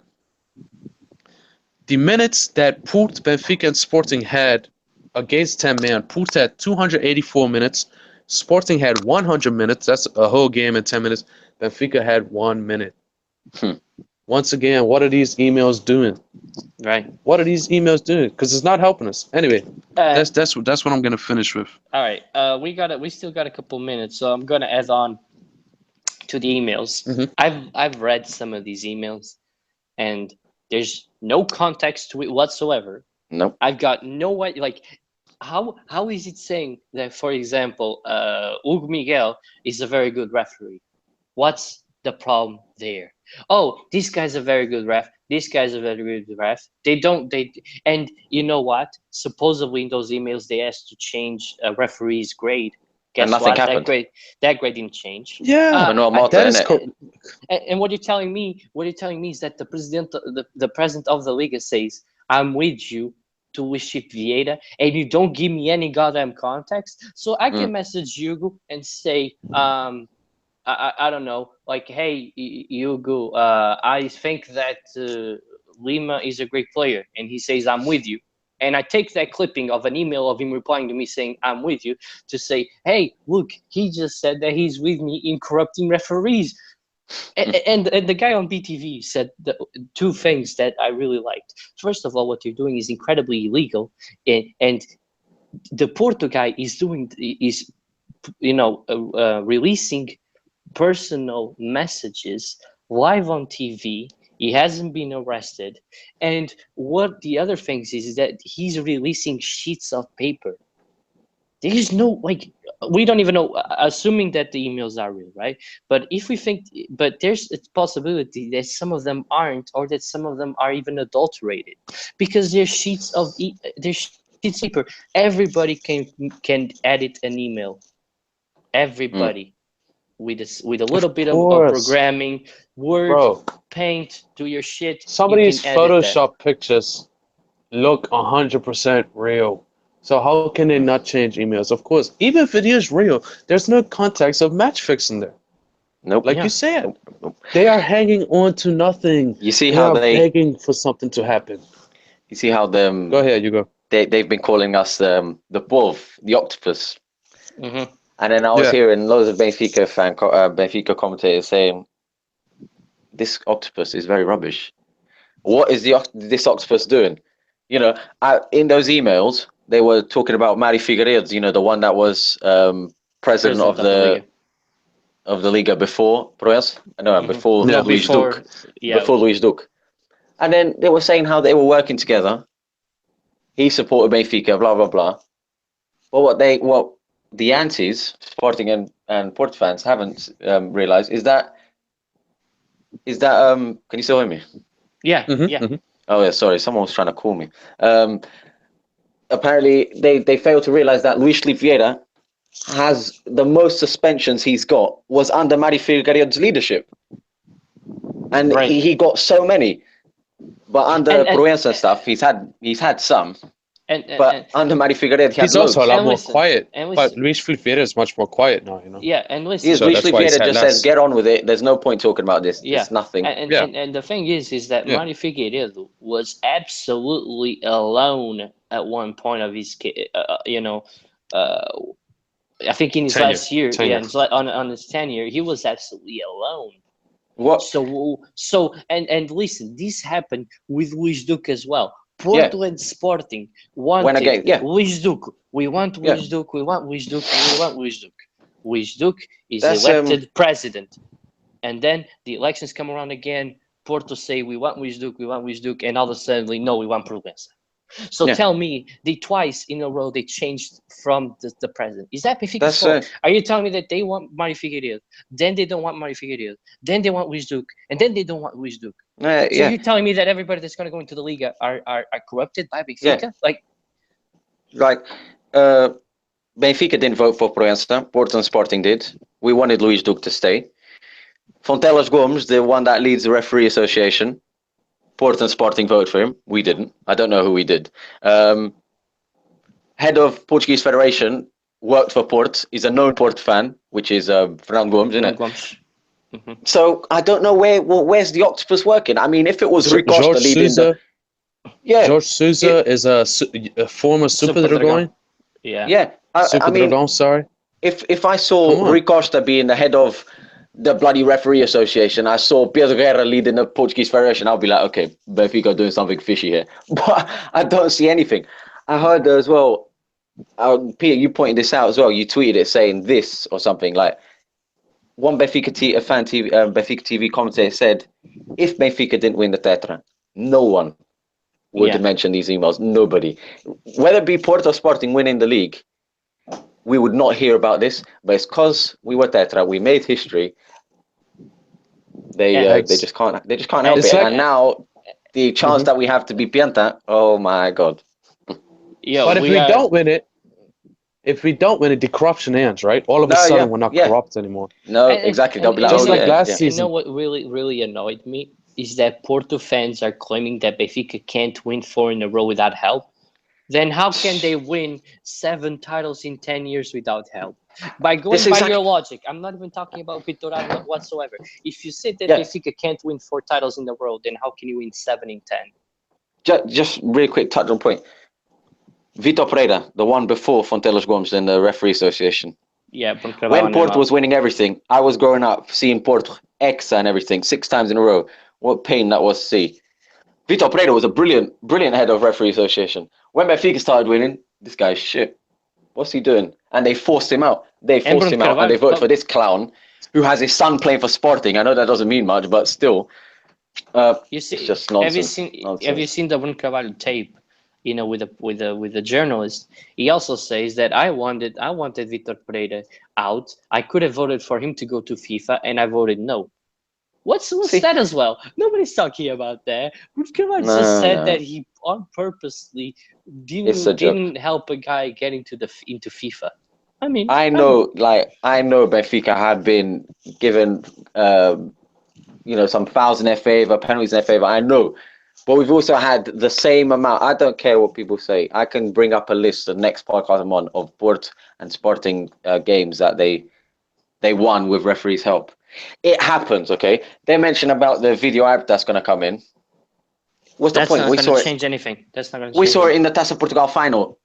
The minutes that Port, Benfica, and Sporting had against 10 man, Port had 284 minutes. Sporting had 100 minutes. That's a whole game in 10 minutes. Benfica had 1 minute. Once again, what are these emails doing? Right. What are these emails doing? Because it's not helping us. Anyway, that's what I'm gonna finish with. All right. We still got a couple minutes, so I'm gonna add on to the emails. I've read some of these emails, and there's no context to it whatsoever. Nope. I've got no way. Like, how is it saying that, for example, Hugo Miguel is a very good referee? What's the problem there? Oh, this guy's a very good ref. This guy's a very good ref. And you know what? Supposedly in those emails they asked to change a referee's grade. Guess and nothing what? happened. That grade didn't change. Yeah, that is and what you're telling me is that the president of the Liga says, "I'm with you to ship Vieira," and you don't give me any goddamn context. So I can message Hugo and say, I don't know, like, hey, Hugo, I think that Lima is a great player. And he says, I'm with you. and I take that clipping of an email of him replying to me saying, I'm with you, to say, hey, look, he just said that he's with me in corrupting referees. And the guy on BTV said two things that I really liked. First of all, what you're doing is incredibly illegal, and the Porto guy is releasing personal messages live on TV. He hasn't been arrested, and what the other things is that he's releasing sheets of paper. There's no, like, we don't even know, assuming that the emails are real, right? But if we think, but there's a possibility that some of them aren't, or that some of them are even adulterated, because there's sheets of there's sheets of paper. Everybody can edit an email. Everybody. With a little bit of programming, Word, Bro, Paint, do your shit. some of these Photoshop pictures look 100% real. So how can they not change emails? Of course, even if it is real, there's no context of match fixing there. Nope. Like you said, they are hanging on to nothing. You see how they are begging for something to happen. You see how them. Go ahead, you go. They've been calling us the wolf, the octopus. Mm-hmm. And then I was hearing loads of Benfica commentators saying, this octopus is very rubbish. What is this octopus doing? You know, in those emails, they were talking about Mari Figueiredo, you know, the one that was president of the Liga before Proença. No, before Luís Duque. Yeah. Before Luís Duque. And then they were saying how they were working together. He supported Benfica, blah, blah, blah. But what the antis, Sporting and Porto fans haven't realised is that can you still hear me? Yeah, Mm-hmm. Oh yeah, sorry, someone was trying to call me. Apparently they failed to realise that Luís Vieira has the most suspensions he's got was under Mari Figueiredo's leadership. And he got so many. But under Proença and stuff, he's had some. But under Mari Figueiredo, he he's loads. also a lot more quiet. But Luís Vieira is much more quiet now, you know. Yeah, and listen, Luís Vieira just says, "Get on with it. There's no point talking about this. Yeah, it's nothing." And the thing is that Mari Figueiredo was absolutely alone at one point of his, I think in his last year, on his tenure, he was absolutely alone. What? So and listen, this happened with Luís Duque as well. Porto and Sporting wanted Luís Duque. We want Luís Duque. We want Luís Duque. We want Luís Duque. Luís Duque is elected president, and then the elections come around again. Porto say we want Luís Duque. We want Luís Duque, and all of a sudden, no, we want Proença. So tell me, twice in a row they changed from the president. Is that Benfica's fault? Are you telling me that they want Mari Figueiredo, then they don't want Mari Figueiredo, then they want Luís Duque, and then they don't want Luís Duque? So you're telling me that everybody that's going to go into the Liga are corrupted by Benfica? Benfica didn't vote for Proença. Porto and Sporting did. We wanted Luís Duque to stay. Fontelas Gomes, the one that leads the referee association, Porto and Sporting voted for him. We didn't. I don't know who we did. Head of Portuguese Federation worked for Porto. He's a known Porto fan, which is Fernando Gomes, isn't it? Mm-hmm. So I don't know where's the octopus working. I mean, if it was Rui Costa leading Jorge Sousa is a former Super Dragão. Yeah. Super Dragão, sorry. If I saw Rui Costa being the head of the bloody referee association, I saw Pedro Guerra leading the Portuguese Federation, I'll be like, okay, Benfica doing something fishy here. But I don't see anything. I heard as well, Peter, you pointed this out as well. You tweeted it saying this or something like, one Benfica TV commentator said, if Benfica didn't win the Tetra, no one would mention these emails. Nobody. Whether it be Porto or Sporting winning the league, we would not hear about this. But it's because we were Tetra, we made history. They just can't help it. Like, and now the chance that we have to be Pianta, oh my God. But if we don't win it, the corruption ends, right? All of a sudden, we're not corrupt anymore. No, exactly. They'll be like, just like last season. You know what really, really annoyed me is that Porto fans are claiming that Benfica can't win 4 in a row without help. Then how can they win 7 titles in 10 years without help? By going by your logic, I'm not even talking about Vitória whatsoever. If you say that Benfica can't win 4 titles in a row, then how can you win 7 in 10? Just really quick touch on point. Vitor Pereira, the one before Fontelas Gomes in the referee association. Yeah, When Porto was winning everything, I was growing up seeing Porto Exa and everything 6 times in a row. What pain that was to see. Vitor Pereira was a brilliant head of referee association. When Benfica started winning, this guy's shit. What's he doing? And they forced him out. They forced him out and they voted for this clown who has his son playing for Sporting. I know that doesn't mean much, but still, You see, it's just nonsense. Have you seen the Bruno Carvalho tape? You know, with the journalist, he also says that I wanted Vitor Pereira out. I could have voted for him to go to FIFA, and I voted no. What's that as well? Nobody's talking about that. Bruno Carvalho just said that he on purposely didn't help a guy get into FIFA. I mean, I know Benfica had been given some fouls in their favor, penalties in their favor. I know. But we've also had the same amount. I don't care what people say. I can bring up a list the next podcast I'm on of Porto and Sporting games that they won with referees' help. It happens, okay? They mentioned about the video app that's going to come in. What's the point? That's not going to change anything. That's not going to. We saw it in the Taça Portugal final.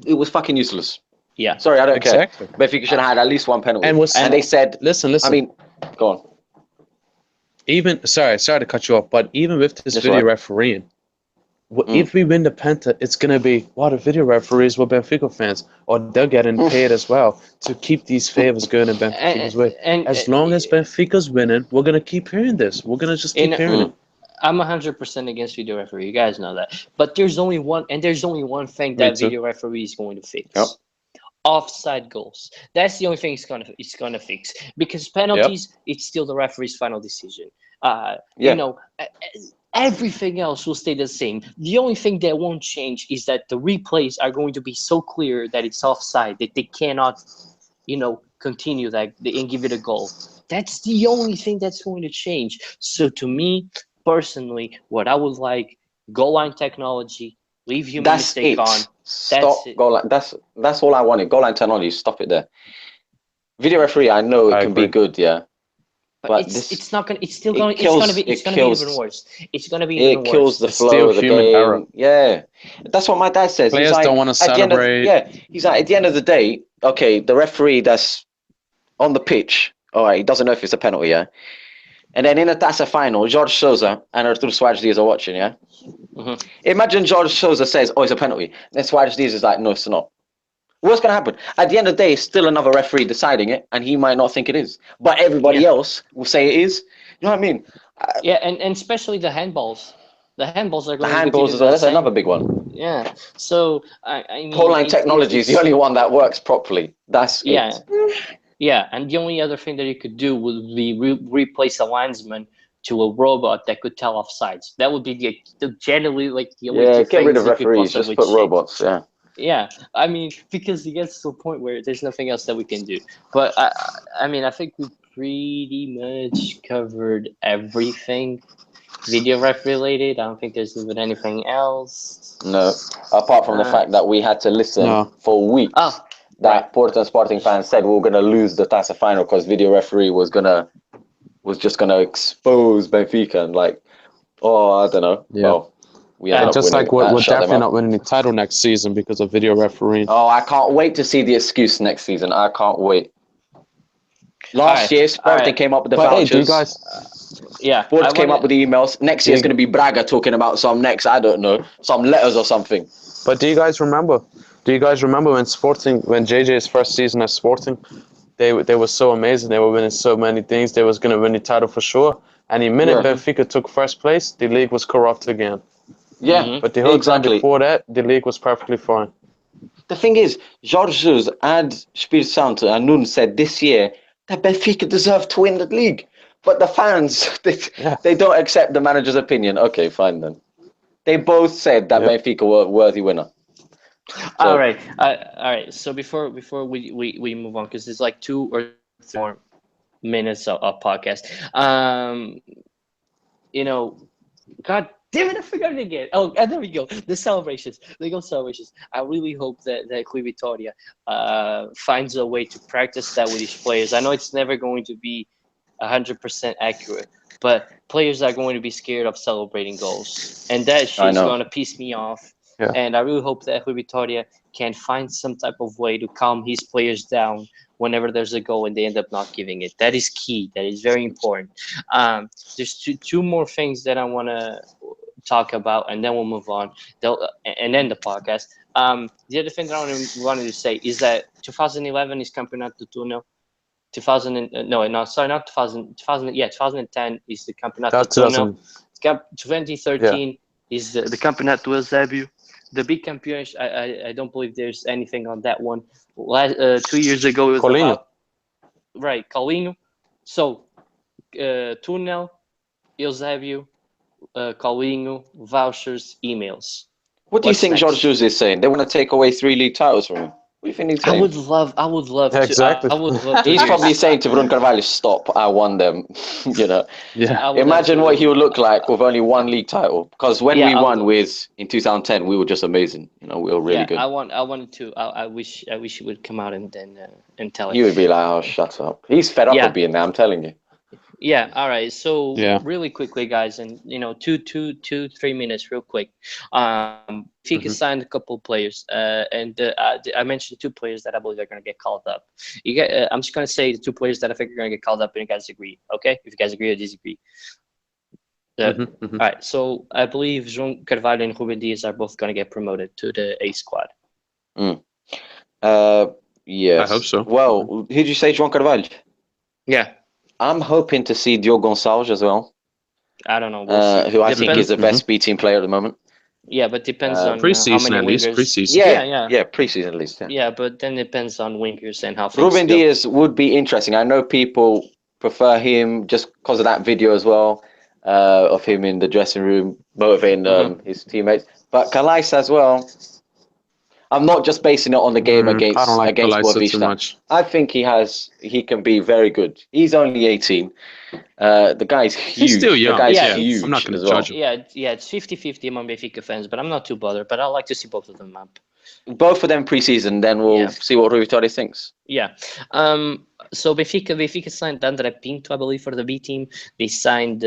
It was fucking useless. Yeah. Sorry, I don't care. Benfica should have had at least one penalty. And they said, listen. I mean, go on. Even sorry to cut you off, but even with this video refereeing, if we win the Penta, it's gonna be the video referees were Benfica fans, or they're getting paid as well to keep these favors going in Benfica's way. And as long as Benfica's winning, we're gonna keep hearing this. We're gonna just keep hearing it. I'm 100% against video referee. You guys know that. But there's only one thing that video referee is going to fix. Yep. Offside goals. That's the only thing it's gonna fix, because penalties, it's still the referee's final decision. You know, everything else will stay the same. The only thing that won't change is that the replays are going to be so clear that it's offside that they cannot, continue that and give it a goal. That's the only thing that's going to change. So to me personally, what I would like, goal line technology, leave human mistake on. Stop goal line. That's all I wanted. Goal line technology. Stop it there. Video referee. I know it can be good, yeah. But it's not gonna. It's still going. It's gonna be even worse. It's gonna be even worse. It kills the flow of the game. Error. Yeah, that's what my dad says. Players don't want to celebrate. He's like, at the end of the day, okay, the referee that's on the pitch, all right, he doesn't know if it's a penalty, yeah. And then in a Taça final, Jorge Sousa and Artur Soares Dias are watching, yeah? Mm-hmm. Imagine Jorge Sousa says, it's a penalty. Then Soares Dias is like, no, it's not. What's going to happen? At the end of the day, it's still another referee deciding it, and he might not think it is. But everybody else will say it is. You know what I mean? And especially the handballs. The handballs are going to be... The handballs as well, that's another big one. Yeah. So, I mean... Goal line technology is the only one that works properly. That's it. Yeah, and the only other thing that you could do would be replace a linesman to a robot that could tell offsides. That would be generally the only two get rid of referees, just put robots, Yeah, I mean, because it gets to a point where there's nothing else that we can do. But, I mean, I think we pretty much covered everything video ref related. I don't think there's even anything else. No, apart from the fact that we had to listen for weeks. That Porto and Sporting fans said we were going to lose the Taça final because video referee was just going to expose Benfica and I don't know. Yeah. Well, we just like we're definitely not winning the title next season because of video refereeing. Oh, I can't wait to see the excuse next season. I can't wait. Last year, Sporting came up with the vouchers. Hey, do you guys... Sporting came up with the emails. Next year is going to be Braga talking about some letters or something. But do you guys remember when JJ's first season at Sporting, they were so amazing. They were winning so many things. They was going to win the title for sure. And the minute Benfica took first place, the league was corrupt again. Yeah, but the whole time before that, the league was perfectly fine. The thing is, Jorge Jesus and Espírito Santo and Nuno said this year that Benfica deserved to win the league. But the fans, they don't accept the manager's opinion. Okay, fine then. They both said that Benfica were a worthy winner. So, all right. So before we move on, because it's 2 or 3 more minutes of podcast. God damn it, I forgot it again. Oh, and there we go. The celebrations, legal celebrations. I really hope that Club Vitória finds a way to practice that with his players. I know it's never going to be 100% accurate, but players are going to be scared of celebrating goals, and that shit's going to piss me off. Yeah. And I really hope that Rui Vitória can find some type of way to calm his players down whenever there's a goal and they end up not giving it. That is key. That is very important. There's two more things that I want to talk about, and then we'll move on. And end the podcast. The other thing that I wanted to say is that 2011 is Campeonato do Túnel. 2010 is the Campeonato That's do Túnel. 2000. 2013 is the Campeonato do Eusébio. The big Campeões, I don't believe there's anything on that one. 2 years ago, it was Colinho. about... Right, Colinho. So, Túnel, Eusébio, Colinho, vouchers, emails. What do you What's think next? Jorge Jesus is saying? They want to take away 3 league titles from him. What do you think he's I saying? would love to. Exactly. I would love to. He's hear- probably saying to Bruno Carvalho, "Stop! I won them." You know. Yeah. I would Imagine what he would absolutely- look like with only 1 league title. Because when Yeah, we I won would- with in 2010, we were just amazing. You know, we were really yeah, good. I wanted to. I wish he would come out and tell it. You would be like, "Oh, shut up." He's fed up Yeah. of being there. I'm telling you. Yeah. All right. So Yeah. really quickly, guys, and 3 minutes, real quick. Benfica Mhm. signed a couple of players, and I mentioned 2 players that I believe are going to get called up. I'm just going to say the 2 players that I think are going to get called up, and you guys agree. Okay? If you guys agree or disagree. Mhm, mhm. All right. So I believe João Carvalho and Ruben Dias are both going to get promoted to the A squad. Yes. I hope so. Well, who did you say, João Carvalho? Yeah. I'm hoping to see Diogo Gonçalves as well, I don't know. We'll see. who I think is the Depends- best B team player at the moment. Yeah, but depends on how Preseason many at least. wingers. Preseason. Yeah. Preseason at least. Yeah. Yeah, but then it depends on wingers and how things Ruben go. Dias would be interesting. I know people prefer him just because of that video as well, of him in the dressing room motivating his teammates. But Calais as well. I'm not just basing it on the game I against don't like against Kalisa too Boavista. much. I think he can be very good. He's only 18. The guy's huge. still young. The guy's Yeah, huge I'm not gonna as well. judge him. Yeah, it's 50-50 among Benfica fans, but I'm not too bothered. But I like to see both of them up. Both of them preseason, then we'll Yeah. see what Rui Vitória thinks. Yeah. So Benfica signed André Pinto, I believe, for the B team. They signed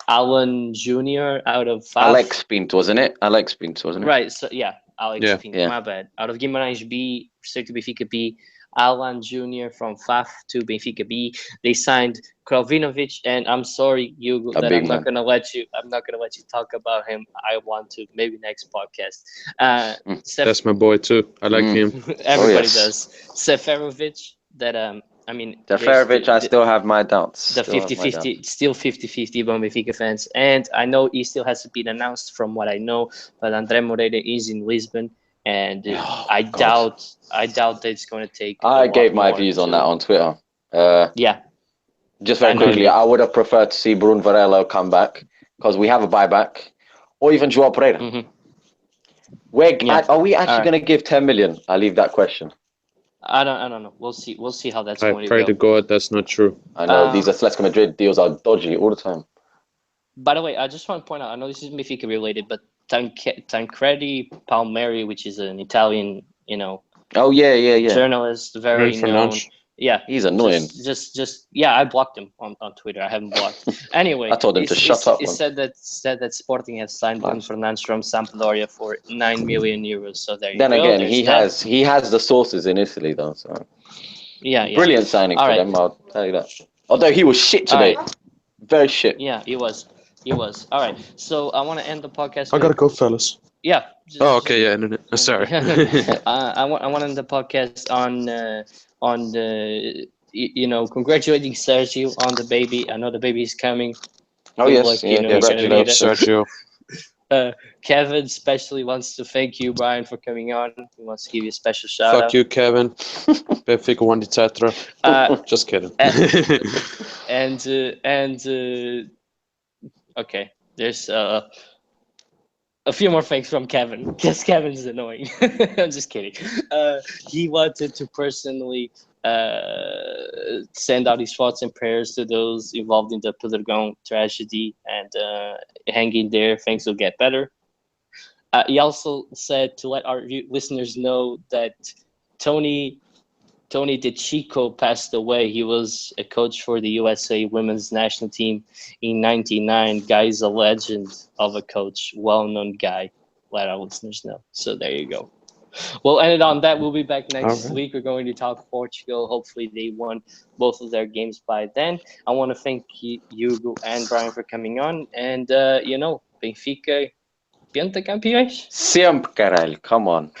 Alan Jr. out of FAF. Alex Pinto, wasn't it? Alex Pinto, wasn't it? Right. So yeah, Alex Yeah. Pinto. Yeah. My bad. Out of Guimarães B, straight to Benfica B. Alan Jr. from FAF to Benfica B. They signed Krovinovic, and I'm sorry, Hugo, A that big I'm man. not gonna let you. I'm not gonna let you talk about him. I want to maybe next podcast. That's my boy too. I like him. Everybody yes. does. Seferovic, that I mean, Seferovic, I still have my doubts. the Still have my 50-50, doubts. still 50-50 among Benfica fans. And I know he still hasn't been announced from what I know, but André Moreira is in Lisbon, and Oh, I God. doubt that it's going to take. a I lot gave my more views on to- that on Twitter. Yeah, Just very I know quickly, you- I would have preferred to see Bruno Varela come back because we have a buyback, or even João Pereira. mhm. Are we actually Alright. going to give 10 million? I leave that question. I don't know. We'll see how that's I going pray to to go. God that's not true. I know these Atletico Madrid deals are dodgy all the time. By the way, I just want to point out. I know this is Benfica related, but Tancredi Palmieri, which is an Italian, Oh, yeah. journalist, very Ran for known. lunch. Yeah, He's annoying. just I blocked him on Twitter. I haven't blocked. Anyway, I told him to shut up It once. said that Sporting has signed Bruno Fernandes from Sampdoria for 9 million euros. So there you Then go. again, There's he that. has the sources in Italy, though. So Yeah. brilliant signing All for right. them, I'll tell you that. Although he was shit All today. right. Very shit. Yeah, he was. All right. So I want to end the podcast. I gotta go, fellas. Yeah. Oh, okay, yeah. No. Sorry. I want to end the podcast on the congratulating Sergio on the baby. I know the baby is coming. Oh, Good yes. luck, Yeah, you're gonna need it. Sergio. Kevin especially wants to thank you, Brian, for coming on. He wants to give you a special shout Fuck out. you, Kevin. Benfica won the Tetra. Just kidding. Okay, there's a few more things from Kevin because Kevin is annoying. I'm just kidding. He wanted to personally send out his thoughts and prayers to those involved in the Pedregão tragedy and hang in there. Things will get better. He also said to let our listeners know that Tony De Chico passed away. He was a coach for the USA women's national team in '99. Guy is a legend of a coach, well-known guy. let our listeners know. So there you go. We'll end it on that. We'll be back next Okay. week. We're going to talk Portugal. Hopefully, they won both of their games by then. I want to thank Hugo and Brian for coming on. And, Benfica, pentacampeões. Sempre, caralho. Come on.